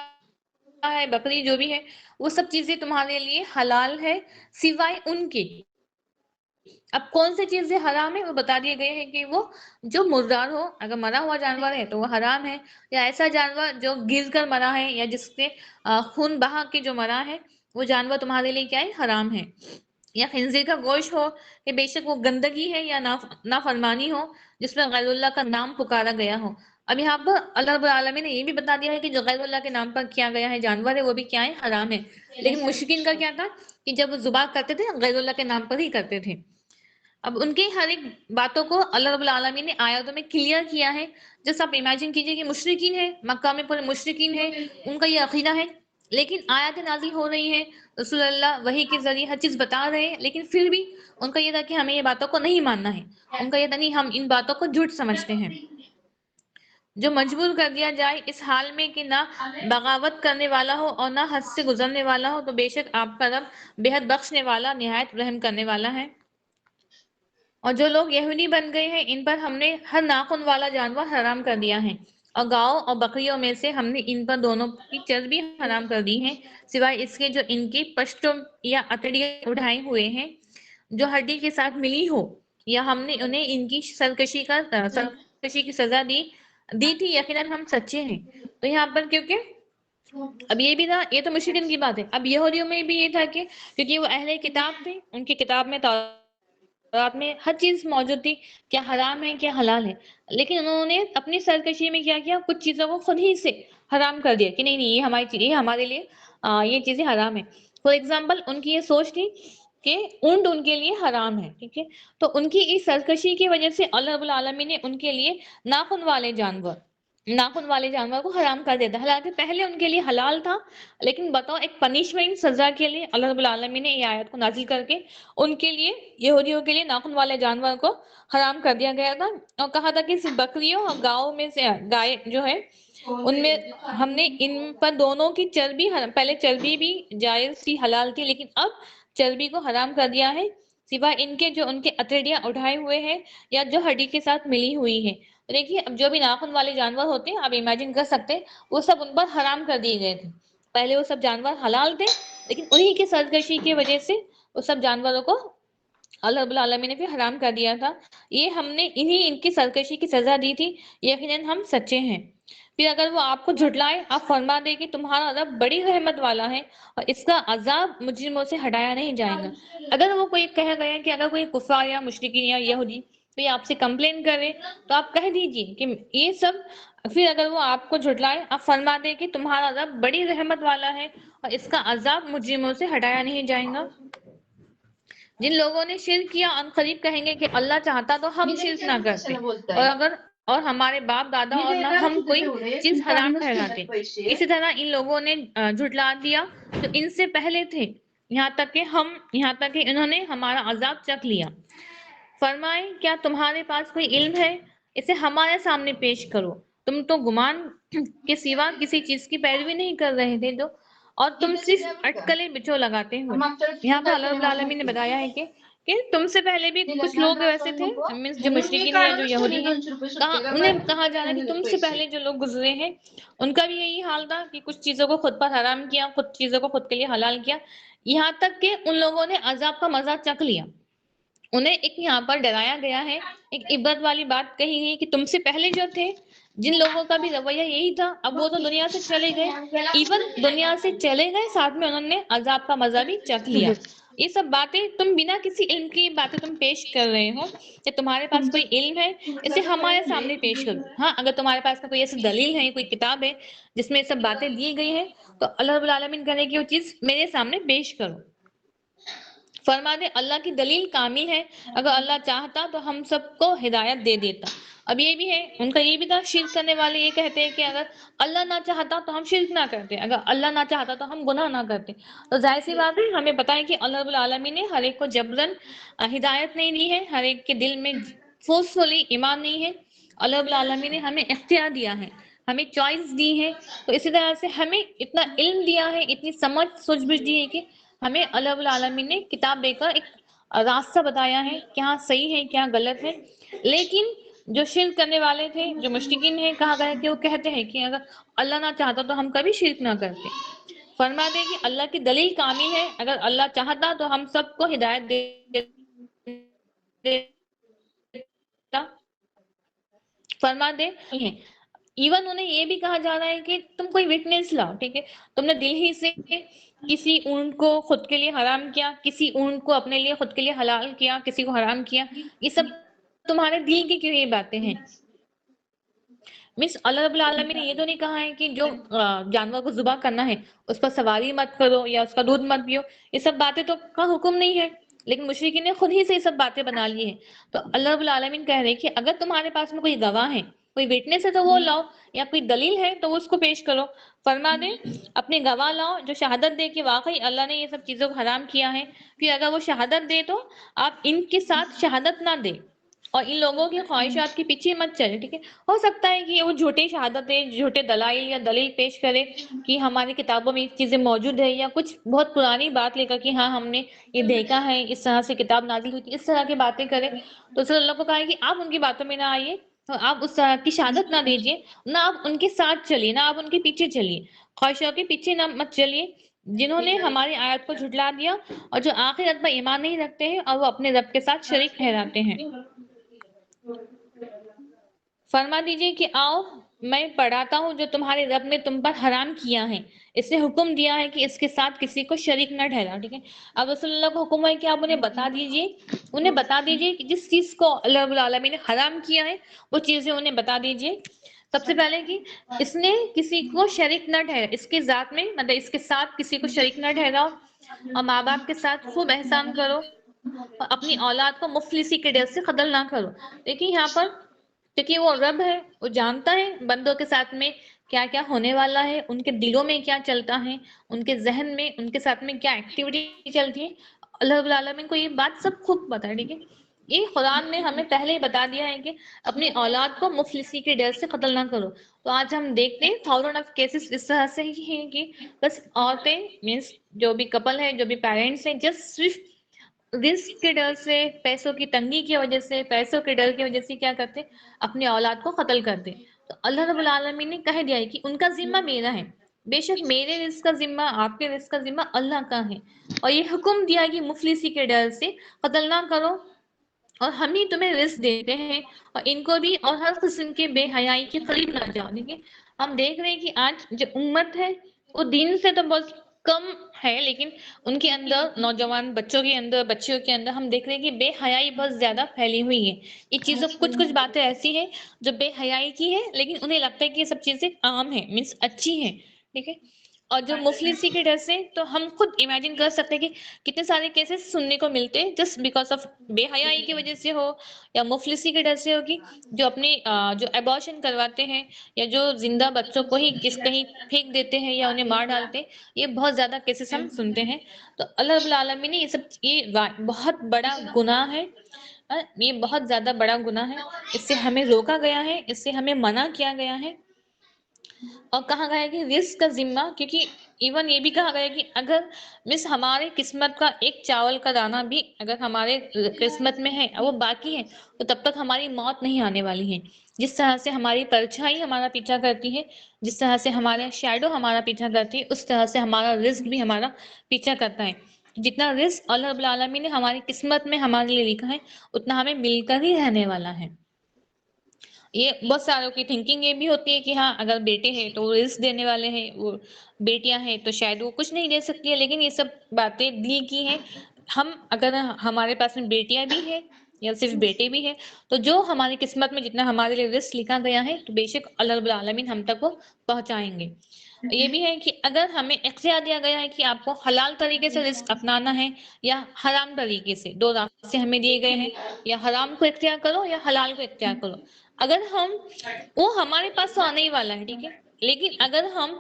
[SPEAKER 1] ہے، بکری جو بھی ہے، وہ سب چیزیں تمہارے لیے حلال ہے سوائے ان کے۔ اب کون سی چیزیں حرام ہے وہ بتا دیے گئے ہیں کہ وہ جو مردار ہو، اگر مرا ہوا جانور ہے تو وہ حرام ہے، یا ایسا جانور جو گر کر مرا ہے یا جس سے خون بہا کے جو مرا ہے، وہ جانور تمہارے لیے کیا ہے، حرام ہے۔ یا خنزیر کا گوشت ہو کہ بے شک وہ گندگی ہے یا نافرمانی ہو جس میں غیر اللہ کا نام پکارا گیا ہو۔ اب یہاں پر اللہ رب العالمین نے یہ بھی بتا دیا ہے کہ جو غیر اللہ کے نام پر کیا گیا ہے جانور ہے وہ بھی کیا ہے، حرام ہے۔ لیکن مشرکین کا کیا تھا کہ جب وہ ذبح کرتے تھے غیر اللہ کے نام پر ہی کرتے تھے۔ اب ان کی ہر ایک باتوں کو اللہ رب العالمین نے آیاتوں میں کلیئر کیا ہے۔ جیسے آپ امیجن کیجئے کہ مشرکین ہیں، مکہ میں پورے مشرکین ہیں، ان کا یہ عقیدہ ہے لیکن آیاتیں نازل ہو رہی ہیں، رسول اللہ وحی کے ذریعے ہر چیز بتا رہے ہیں، لیکن پھر بھی ان کا یہ تھا کہ ہمیں یہ باتوں کو نہیں ماننا ہے، ان کا یہ تھا نہیں ہم ان باتوں کو جھوٹ سمجھتے ہیں۔ جو مجبور کر دیا جائے اس حال میں کہ نہ بغاوت کرنے والا ہو اور نہ حد سے گزرنے والا ہو، تو بے شک آپ کا رب بےحد بخشنے والا، نہایت رحم کرنے والا ہے۔ اور جو لوگ یہودی بن گئے ہیں ان پر ہم نے ہر ناخن والا جانور حرام کر دیا ہے، اور گاؤں اور بکریوں میں سے ہم نے ان پر دونوں کی چربی حرام کر دی ہے، سوائے اس کے جو ان کی پشتوں یا اتڑیاں اٹھائے ہوئے ہیں جو ہڈی کے ساتھ ملی ہو، یا ہم نے انہیں ان کی سرکشی کی سزا دی تھی، یقیناً ہم سچے ہیں۔ تو یہاں پر کیونکہ اب یہ بھی تھا، یہ تو مشرکین کی بات ہے، اب یہودیوں میں بھی یہ تھا کہ کیونکہ وہ اہل کتاب تھے، ان کی کتاب میں تورات میں ہر چیز موجود تھی، کیا حرام ہے کیا حلال ہے، لیکن انہوں نے اپنی سرکشی میں کیا کیا، کچھ چیزوں کو خود ہی سے حرام کر دیا کہ نہیں نہیں یہ ہماری چیز، یہ ہمارے لیے یہ چیزیں حرام ہے۔ فار ایگزامپل ان کی یہ سوچ تھی کہ اونٹ ان کے لیے حرام ہے، ٹھیک ہے، تو ان کی اس سرکشی کی وجہ سے اللہ رب العالمین نے ان کے لیے ناخن والے جانور کو حرام کر دیتا، حالانکہ پہلے ان کے لیے حلال تھا، لیکن بتاؤ ایک پنشمنٹ سزا کے لیے اللہ رب العالمین نے یہ آیت کو نازل کر کے ان کے لیے، یہودیوں کے لیے ناخن والے جانور کو حرام کر دیا گیا تھا، اور کہا تھا کہ صرف بکریوں اور گاؤں میں سے گائے جو ہے ان میں ہم نے ان پر دونوں کی چربی، پہلے چربی بھی جائز تھی حلال تھی، لیکن اب چربی کو حرام کر دیا ہے، سوائے ان کے جو ان کے اتڑیاں اٹھائے ہوئے ہیں یا جو ہڈی کے ساتھ ملی ہوئی ہیں۔ دیکھیے اب جو بھی ناخن والے جانور ہوتے ہیں آپ امیجن کر سکتے ہیں وہ سب ان پر حرام کر دیے گئے تھے، پہلے وہ سب جانور حلال تھے، لیکن انہی کی سرکشی کی وجہ سے وہ سب جانوروں کو اللہ رب العالمین نے بھی حرام کر دیا تھا، یہ ہم نے ان کی سرکشی کی سزا دی تھی، یقیناً ہم سچے ہیں۔ پھر اگر وہ آپ کو جھٹلائے، آپ فرما دے کہ تمہارا رب بڑی رحمت والا ہے اور اس کا عذاب مجرموں سے ہٹایا نہیں جائے گا۔ اگر وہ کوئی کہہ گیا کہ اگر کوئی کفار یا مشرکین یا یہودی کوئی آپ سے کمپلین کرے تو آپ کہہ دیجئے کہ یہ سب، پھر اگر وہ آپ کو جھٹلائے آپ فرما دے کہ تمہارا رب بڑی رحمت والا ہے اور اس کا عذاب مجرموں سے ہٹایا نہیں جائے گا۔ جن لوگوں نے شرک کیا ان قریب کہیں گے کہ اللہ چاہتا تو ہم شرک نہ کرتے، اور ہمارے باپ دادا اور نہ ہم کوئی چیز حرام ٹھہراتے۔ اسی طرح ان لوگوں نے جھٹلا دیا جو ان سے پہلے تھے، یہاں تک کہ انہوں نے ہمارا عذاب چکھ لیا۔ فرمائے کیا تمہارے پاس کوئی علم ہے، اسے ہمارے سامنے پیش کرو، تم تو گمان کے سوا کسی چیز کی پیروی نہیں کر رہے تھے اور تم صرف اٹکلیں بچو لگاتے ہو۔ یہاں پر اللہ رب العالمین نے بتایا ہے کہ تم سے پہلے بھی کچھ لوگ ایسے تھے، جو مشرکین یا جو یہودی ہیں، انہیں کہا جا رہا ہے کہ تم سے پہلے جو لوگ گزرے ہیں ان کا بھی یہی حال تھا کہ کچھ چیزوں کو خود پر حرام کیا، کچھ چیزوں کو خود کے لیے حلال کیا، یہاں تک کہ ان لوگوں نے عذاب کا مزہ چکھ لیا۔ انہیں ایک یہاں پر ڈرایا گیا ہے، ایک عبرت والی بات کہی گئی کہ تم سے پہلے جو تھے جن لوگوں کا بھی رویہ یہی تھا، اب وہ تو دنیا سے چلے گئے، ایون دنیا سے چلے گئے ساتھ میں انہوں نے عذاب کا مزہ بھی چکھ لیا۔ یہ سب باتیں تم بنا کسی علم کی باتیں تم پیش کر رہے ہو، کہ تمہارے پاس کوئی علم ہے اسے ہمارے سامنے پیش کرو۔ ہاں اگر تمہارے پاس کوئی ایسی دلیل ہے، کوئی کتاب ہے جس میں یہ سب باتیں دی گئی ہیں، تو اللہ رب العالمین کہنے کی وہ چیز میرے سامنے پیش کرو۔ فرما دے اللہ کی دلیل کامل ہے، اگر اللہ چاہتا تو ہم سب کو ہدایت دے دیتا۔ اب یہ بھی ہے ان کا یہ بھی تھا، شرک کرنے والے یہ کہتے ہیں کہ اگر اللہ نہ چاہتا تو ہم شرک نہ کرتے، اگر اللہ نہ چاہتا تو ہم گناہ نہ کرتے۔ تو ظاہر سی بات ہے ہمیں پتہ ہے کہ اللہ رب العالمین نے ہر ایک کو جبراً ہدایت نہیں دی ہے، ہر ایک کے دل میں فورسفلی ایمان نہیں ہے، اللہ رب العالمین نے ہمیں اختیار دیا ہے، ہمیں چوائس دی ہے، تو اسی طرح سے ہمیں اتنا علم دیا ہے، اتنی سمجھ سوچ بوجھ دی ہے کہ ہمیں اللہ رب العالمین نے کتاب دے کر ایک راستہ بتایا ہے، کیا صحیح ہے کیا غلط ہے۔ لیکن جو شرک کرنے والے تھے، جو مشرکین ہیں، کہا گیا کہ وہ کہتے ہیں کہ اگر اللہ نہ چاہتا تو ہم کبھی شرک نہ کرتے۔ فرما دے کہ اللہ کی دلیل کامل ہے، اگر اللہ چاہتا تو ہم سب کو ہدایت دے دیتا۔ فرما دے ایون انہیں یہ بھی کہا جا رہا ہے کہ تم کوئی وٹنس لاؤ، ٹھیک ہے، تم نے دل ہی سے کسی اونٹ کو خود کے لیے حرام کیا، کسی اونٹ کو اپنے لیے خود کے لیے حلال کیا، کسی کو حرام کیا، یہ سب تمہارے دل کی کیوں یہ باتیں ہیں؟ اللہ رب العالمین نے یہ تو نہیں کہا ہے کہ جو جانور کو ذبح کرنا ہے اس پر سواری مت کرو یا اس کا دودھ مت پیو، یہ سب باتیں تو کا حکم نہیں ہے، لیکن مشرکین نے خود ہی سے یہ سب باتیں بنا لی ہیں۔ تو اللہ رب العالمین کہہ رہے کہ اگر تمہارے پاس میں کوئی گواہ ہے کوئی وٹنس ہے تو وہ لاؤ، یا کوئی دلیل ہے تو اس کو پیش کرو. فرما دیں اپنے گواہ لاؤ جو شہادت دے کہ واقعی اللہ نے یہ سب چیزوں کو حرام کیا ہے. پھر اگر وہ شہادت دے تو آپ ان کے ساتھ شہادت نہ دیں اور ان لوگوں کی خواہشات کے پیچھے مت چلے. ٹھیک ہے، ہو سکتا ہے کہ وہ جھوٹی شہادتیں، جھوٹے دلائل یا دلیل پیش کرے کہ ہماری کتابوں میں یہ چیزیں موجود ہے، یا کچھ بہت پرانی بات لے کر کہ ہاں ہم نے یہ دیکھا ہے، اس طرح سے کتاب نازل ہوئی تھی، اس طرح کی باتیں کرے. تو صلی اللہ کو کہا ہے کہ آپ ان کی باتوں میں نہ آئیے، آپ اس طرح کی شہادت نہ دیجیے، نہ آپ ان کے ساتھ چلیے، نہ آپ ان کے پیچھے چلیے، خواہشوں کے پیچھے نہ مت چلیے جنہوں نے ہماری آیت کو جھٹلا دیا اور جو آخرت پر ایمان نہیں رکھتے ہیں اور وہ اپنے رب کے ساتھ شریک ٹھہراتے ہیں. فرما دیجئے کہ آؤ میں پڑھاتا ہوں جو تمہارے رب نے تم پر حرام کیا ہے. اس نے حکم دیا ہے کہ اس کے ساتھ کسی کو شریک نہ ٹھہرا. ٹھیک ہے، اب رسول اللہ کو حکم ہے کہ آپ انہیں بتا دیجئے کہ جس چیز کو اللہ رب العالمین نے حرام کیا ہے وہ چیزیں انہیں بتا دیجئے. سب سے پہلے کہ اس نے کسی کو شریک نہ ٹھہرا، اس کے ذات میں مطلب اس کے ساتھ کسی کو شریک نہ ٹھہراؤ، اور ماں باپ کے ساتھ خوب احسان کرو، اور اپنی اولاد کو مفلسی کے ڈر سے قتل نہ کرو. دیکھیے یہاں پر کیونکہ وہ رب ہے، وہ جانتا ہے بندوں کے ساتھ میں کیا کیا ہونے والا ہے، ان کے دلوں میں کیا چلتا ہے، ان کے ذہن میں ان کے ساتھ میں کیا ایکٹیویٹی چلتی ہے. اللہ رب العالمین کو یہ بات سب خوب پتہ ہے. ٹھیک ہے، یہ قرآن نے ہمیں پہلے ہی بتا دیا ہے کہ اپنی اولاد کو مفلسی کے ڈر سے قتل نہ کرو. تو آج ہم دیکھتے ہیں تھاؤزینڈ آف کیسز اس طرح سے ہی ہیں کہ بس عورتیں مینس جو بھی کپل ہے، جو بھی پیرنٹس ہیں، جسٹ صرف رزق کے ڈر سے، پیسوں کی تنگی کی وجہ سے، پیسوں کے ڈر کی وجہ سے کیا کرتے اپنے اولاد کو قتل کرتے. تو اللہ رب العالمین نے کہہ دیا ہے کہ ان کا ذمہ میرا ہے، بے شک میرے رزق کا ذمہ، آپ کے رزق کا ذمہ اللہ کا ہے. اور یہ حکم دیا کہ مفلسی کے ڈر سے قتل نہ کرو، اور ہم ہی تمہیں رزق دیتے ہیں، اور ان کو بھی، اور ہر قسم کے بے حیائی کے قریب نہ جاؤ. دیکھیں ہم دیکھ رہے ہیں کہ آج جو امت ہے وہ دین سے تو بہت کم ہے، لیکن ان کے اندر، نوجوان بچوں کے اندر، بچیوں کے اندر ہم دیکھ رہے ہیں کہ بے حیائی بہت زیادہ پھیلی ہوئی ہے. یہ چیزوں کچھ باتیں ایسی ہیں جو بے حیائی کی ہے، لیکن انہیں لگتا ہے کہ یہ سب چیزیں عام ہیں، مینس اچھی ہیں. ٹھیک ہے، اور جو مفلسی کے ڈر سے، تو ہم خود امیجن کر سکتے ہیں کہ کتنے سارے کیسز سننے کو ملتے ہیں جسٹ بیکاز آف بے حیائی کی وجہ سے ہو، یا مفلسی کے ڈر سے ہوگی، جو اپنی جو ابارشن کرواتے ہیں، یا جو زندہ بچوں کو ہی کہیں پھینک دیتے ہیں یا انہیں مار ڈالتے ہیں. یہ بہت زیادہ کیسز ہم سنتے ہیں. تو اللہ رب العالمین نے یہ بہت بڑا گناہ ہے، یہ بہت زیادہ بڑا گناہ ہے. اس سے ہمیں روکا گیا ہے، اس سے ہمیں منع کیا گیا ہے، اور کہا گیا ہے کہ رزق کا ذمہ، کیونکہ ایون یہ بھی کہا گیا ہے کہ اگر ہمارے قسمت کا ایک چاول کا دانہ بھی اگر ہمارے قسمت میں ہے، وہ باقی ہے، تو تب تک ہماری موت نہیں آنے والی ہے. جس طرح سے ہماری پرچھائی ہمارا پیچھا کرتی ہے، جس طرح سے ہمارے شیڈو ہمارا پیچھا کرتی ہے، اس طرح سے ہمارا رزق بھی ہمارا پیچھا کرتا ہے. جتنا رزق اللہ رب العالمین نے ہماری قسمت میں ہمارے لیے لکھا ہے، اتنا ہمیں مل کر ہی رہنے والا ہے. یہ بہت ساروں کی تھنکنگ یہ بھی ہوتی ہے کہ ہاں اگر بیٹے ہیں تو وہ رزق دینے والے ہیں، وہ بیٹیاں ہیں تو شاید وہ کچھ نہیں دے سکتی ہے. لیکن یہ سب باتیں دل کی ہیں. ہم اگر ہمارے پاس میں بیٹیاں بھی ہیں یا صرف بیٹے بھی ہیں، تو جو ہماری قسمت میں جتنا ہمارے لیے رزق لکھا گیا ہے، تو بے شک اللہ رب العالمین ہم تک وہ پہنچائیں گے. یہ بھی ہے کہ اگر ہمیں اختیار دیا گیا ہے کہ آپ کو حلال طریقے سے رزق اپنانا ہے یا حرام طریقے سے، دو راستے ہمیں دیے گئے ہیں، یا حرام کو اختیار کرو یا حلال کو اختیار کرو. اگر وہ ہمارے پاس تو آنے ہی والا ہے. ٹھیک ہے، لیکن اگر ہم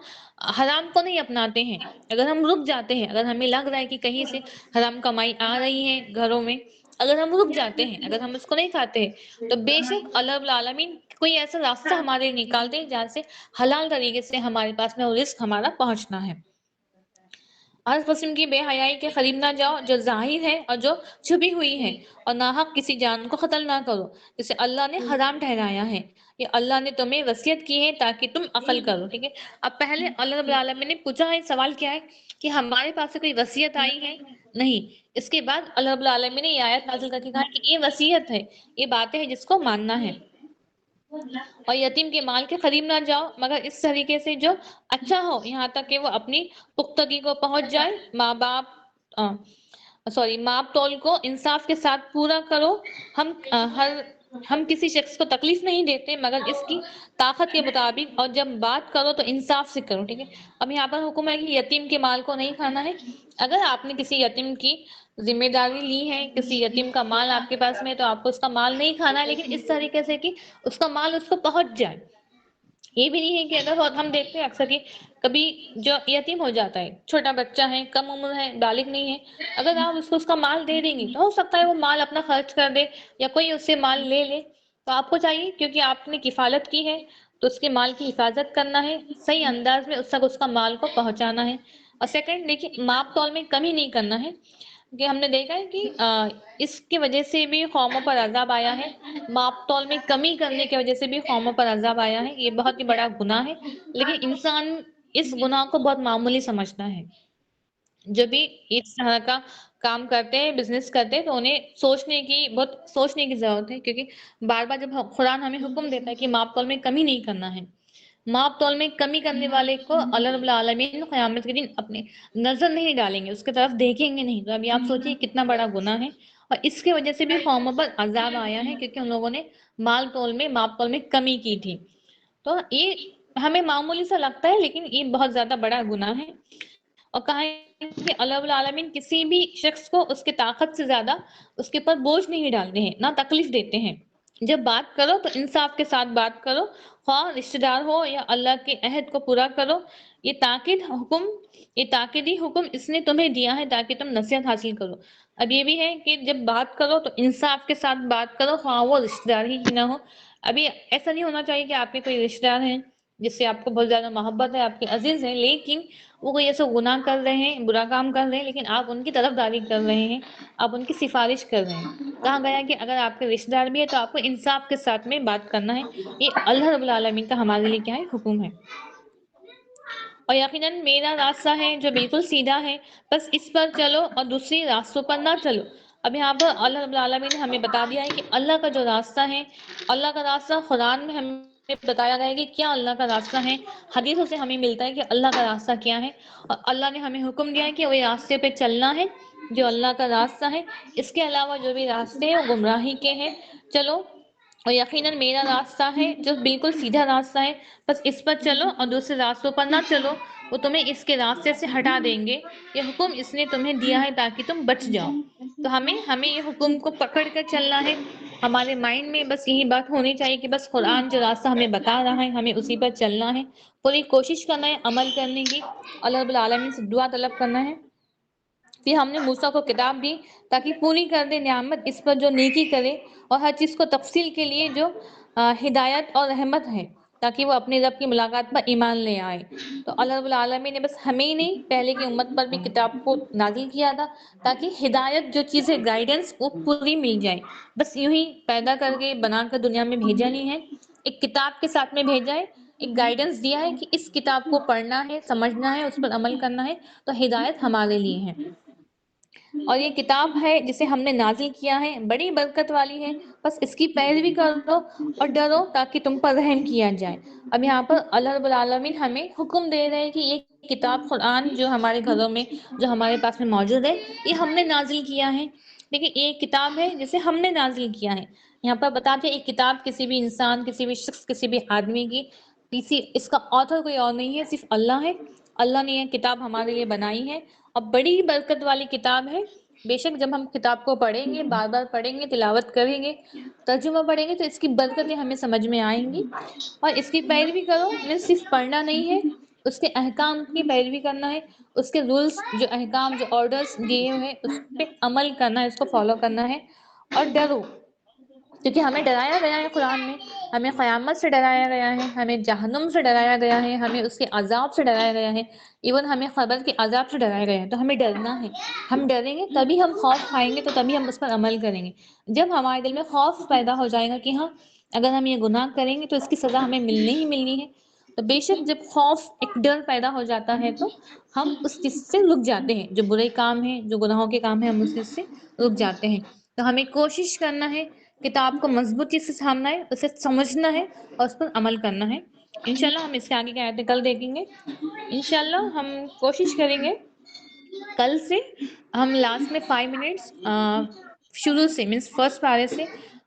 [SPEAKER 1] حرام کو نہیں اپناتے ہیں، اگر ہم رک جاتے ہیں، اگر ہمیں لگ رہا ہے کہ کہیں سے حرام کمائی آ رہی ہے گھروں میں، اگر ہم رک جاتے ہیں، اگر ہم اس کو نہیں کھاتے ہیں، تو بے شک اللہ رب العالمین کوئی ایسا راستہ ہمارے لیے نکال دے جہاں سے حلال طریقے سے ہمارے پاس میں وہ رزق ہمارا پہنچنا ہے. ہر قسم کی بے حیائی کے قریب نہ جاؤ جو ظاہر ہے اور جو چھپی ہوئی ہے، اور ناحق کسی جان کو قتل نہ کرو جسے اللہ نے حرام ٹھہرایا ہے. یہ اللہ نے تمہیں وصیت کی ہے تاکہ تم عقل کرو. ٹھیک ہے، اب پہلے اللہ رب العالمین نے پوچھا ہے، سوال کیا ہے کہ ہمارے پاس سے کوئی وصیت آئی ہے؟ نہیں. اس کے بعد اللہ رب العالمین نے یہ آیت نازل کر کے کہا کہ یہ وصیت ہے، یہ باتیں ہیں جس کو ماننا ہے. اور یتیم کے مال کے قریب نہ جاؤ مگر اس طریقے سے جو اچھا ہو، یہاں تک کہ وہ اپنی پختگی کو پہنچ جائے. ماپ تول کو انصاف کے ساتھ پورا کرو. ہم ہر ہم کسی شخص کو تکلیف نہیں دیتے مگر اس کی طاقت کے مطابق، اور جب بات کرو تو انصاف سے کرو، ٹھیک ہے. اب یہاں پر حکم ہے کہ یتیم کے مال کو نہیں کھانا ہے. اگر آپ نے کسی یتیم کی ذمہ داری لی ہے، کسی یتیم کا مال آپ کے پاس میں، تو آپ کو اس کا مال نہیں کھانا ہے، لیکن اس طریقے سے کہ اس کا مال اس کو پہنچ جائے. یہ بھی نہیں ہے کہ اگر ہم دیکھتے ہیں اکثر کہ کبھی جو یتیم ہو جاتا ہے، چھوٹا بچہ ہے، کم عمر ہے، بالغ نہیں ہے، اگر آپ اس کو اس کا مال دے دیں گے تو ہو سکتا ہے وہ مال اپنا خرچ کر دے یا کوئی اس سے مال لے لے. تو آپ کو چاہیے کیونکہ آپ نے کفالت کی ہے تو اس کے مال کی حفاظت کرنا ہے، صحیح انداز میں اس تک اس کا مال کو پہنچانا ہے. اور سیکنڈ دیکھیے، ماپ تول میں کمی نہیں کرنا ہے، کہ ہم نے دیکھا ہے کہ اس کی وجہ سے بھی قوموں پر عذاب آیا ہے. ماپ تول میں کمی کرنے کی وجہ سے بھی قوموں پر عذاب آیا ہے. یہ بہت ہی بڑا گناہ ہے، لیکن انسان اس گناہ کو بہت معمولی سمجھتا ہے. جو بھی اس طرح کا کام کرتے ہیں، بزنس کرتے ہیں، تو انہیں بہت سوچنے کی ضرورت ہے، کیونکہ بار بار جب قرآن ہمیں حکم دیتا ہے کہ ماپ تول میں کمی نہیں کرنا ہے، ماپ تول میں کمی کرنے والے کو اللہ رب العالمین قیامت کے دن اپنے نظر نہیں ڈالیں گے، اس کی طرف دیکھیں گے نہیں. تو ابھی آپ سوچیے کتنا بڑا گناہ ہے، اور اس کی وجہ سے بھی قوموں پر عذاب آیا ہے، کیونکہ ان لوگوں نے مال تول میں، ماپ تول میں کمی کی تھی. تو یہ ہمیں معمولی سا لگتا ہے، لیکن یہ بہت زیادہ بڑا گناہ ہے. اور کہا ہے کہ اللہ رب العالمین کسی بھی شخص کو اس کی طاقت سے زیادہ اس کے اوپر بوجھ نہیں ڈالتے ہیں، نہ تکلیف دیتے ہیں. جب بات کرو تو انصاف کے ساتھ بات کرو، خواہ رشتہ دار ہو یا اللہ کے عہد کو پورا کرو. یہ تاکیدی حکم اس نے تمہیں دیا ہے تاکہ تم نصیحت حاصل کرو. اب یہ بھی ہے کہ جب بات کرو تو انصاف کے ساتھ بات کرو، خواہ وہ رشتہ دار ہی نہ ہو. ابھی ایسا نہیں ہونا چاہیے کہ آپ کے کوئی رشتہ دار ہیں جس سے آپ کو بہت زیادہ محبت ہے، آپ کے عزیز ہیں، لیکن وہ کوئی ایسا گناہ کر رہے ہیں، برا کام کر رہے ہیں، لیکن آپ ان کی طرفداری کر رہے ہیں، آپ ان کی سفارش کر رہے ہیں. کہا گیا کہ اگر آپ کے رشتہ دار بھی ہے تو آپ کو انصاف کے ساتھ میں بات کرنا ہے. یہ اللہ رب العالمین کا ہمارے لیے کیا ہے، حکم ہے. اور یقیناً میرا راستہ ہے جو بالکل سیدھا ہے، بس اس پر چلو اور دوسری راستوں پر نہ چلو. اب یہاں پر اللہ رب العالمین نے ہمیں بتا دیا ہے کہ اللہ کا جو راستہ ہے، اللہ کا راستہ قرآن میں ہمیں بتایا گیا ہے کہ کیا اللہ کا راستہ ہے. حدیثوں سے ہمیں ملتا ہے کہ اللہ کا راستہ کیا ہے، اور اللہ نے ہمیں حکم دیا ہے کہ وہ راستے پہ چلنا ہے جو اللہ کا راستہ ہے. اس کے علاوہ جو بھی راستے ہیں وہ گمراہی کے ہیں. چلو، اور یقیناً میرا راستہ ہے جو بالکل سیدھا راستہ ہے، بس اس پر چلو اور دوسرے راستوں پر نہ چلو، وہ تمہیں اس کے راستے سے ہٹا دیں گے. یہ حکم اس نے تمہیں دیا ہے تاکہ تم بچ جاؤ. تو ہمیں یہ حکم کو پکڑ کر چلنا ہے. ہمارے مائنڈ میں بس یہی بات ہونی چاہیے کہ بس قرآن جو راستہ ہمیں بتا رہا ہے ہمیں اسی پر چلنا ہے، پوری کوشش کرنا ہے عمل کرنے کی. اللہ رب العالمین سے دعا طلب کرنا ہے. پھر ہم نے موسیٰ کو کتاب دی تاکہ پوری کر دے نعمت اس پر جو نیکی کرے، اور ہر چیز کو تفصیل کے لیے جو ہدایت اور رحمت ہے، تاکہ وہ اپنے رب کی ملاقات پر ایمان لے آئے. تو اللہ رب العالمین نے بس ہمیں ہی نہیں، پہلے کی امت پر بھی کتاب کو نازل کیا تھا تاکہ ہدایت جو چیز ہے، گائیڈنس، وہ پوری مل جائے. بس یوں ہی پیدا کر کے بنا کر دنیا میں بھیجا نہیں ہے، ایک کتاب کے ساتھ میں بھیجا ہے، ایک گائیڈنس دیا ہے کہ اس کتاب کو پڑھنا ہے، سمجھنا ہے، اس پر عمل کرنا ہے. تو ہدایت ہمارے لیے ہے. اور یہ کتاب ہے جسے ہم نے نازل کیا ہے، بڑی برکت والی ہے، بس اس کی پیروی کرو اور ڈرو تاکہ تم پر رحم کیا جائے. اب یہاں پر اللہ رب العالمین ہمیں حکم دے رہے ہیں کہ یہ کتاب قرآن جو ہمارے گھروں میں، جو ہمارے پاس میں موجود ہے، یہ ہم نے نازل کیا ہے. لیکن ایک کتاب ہے جسے ہم نے نازل کیا ہے. یہاں پر بتاتے ہیں ایک کتاب کسی بھی انسان، کسی بھی شخص، کسی بھی آدمی کی، اس کا آتھر کوئی اور نہیں ہے، صرف اللہ ہے. اللہ نے یہ کتاب ہمارے لیے بنائی ہے اور بڑی برکت والی کتاب ہے. بے شک جب ہم کتاب کو پڑھیں گے، بار بار پڑھیں گے، تلاوت کریں گے، ترجمہ پڑھیں گے، تو اس کی برکتیں ہمیں سمجھ میں آئیں گی. اور اس کی پیروی کرو، صرف پڑھنا نہیں ہے، اس کے احکام کی پیروی کرنا ہے، اس کے رولز، جو احکام، جو آرڈرز دیے ہوئے ہیں اس پہ عمل کرنا ہے، اس کو فالو کرنا ہے. اور ڈرو، کیونکہ ہمیں ڈرایا گیا ہے قرآن میں، ہمیں قیامت سے ڈرایا گیا ہے، ہمیں جہنم سے ڈرایا گیا ہے، ہمیں اس کے عذاب سے ڈرایا گیا ہے، ایون ہمیں قبر کے عذاب سے ڈرایا گیا ہے. تو ہمیں ڈرنا ہے. ہم ڈریں گے تبھی ہم خوف کھائیں گے، تو تبھی ہم اس پر عمل کریں گے. جب ہمارے دل میں خوف پیدا ہو جائے گا کہ ہاں اگر ہم یہ گناہ کریں گے تو اس کی سزا ہمیں ملنی ہی ملنی ہے، تو بے شک جب خوف، ایک ڈر پیدا ہو جاتا ہے تو ہم اس چیز سے رک جاتے ہیں. جو برے کام ہیں، جو گناہوں کے کام ہیں، ہم اس چیز سے رک جاتے ہیں. تو ہمیں کوشش کرنا ہے کتاب کو مضبوطی سے تھامنا ہے، اسے سمجھنا ہے اور اس پر عمل کرنا ہے. انشاءاللہ ہم اس کے آگے کی آیتیں کل دیکھیں گے. انشاءاللہ ہم کوشش کریں گے کل سے ہم لاسٹ میں 5 منٹس شروع سے، مینس فرسٹ پارے سے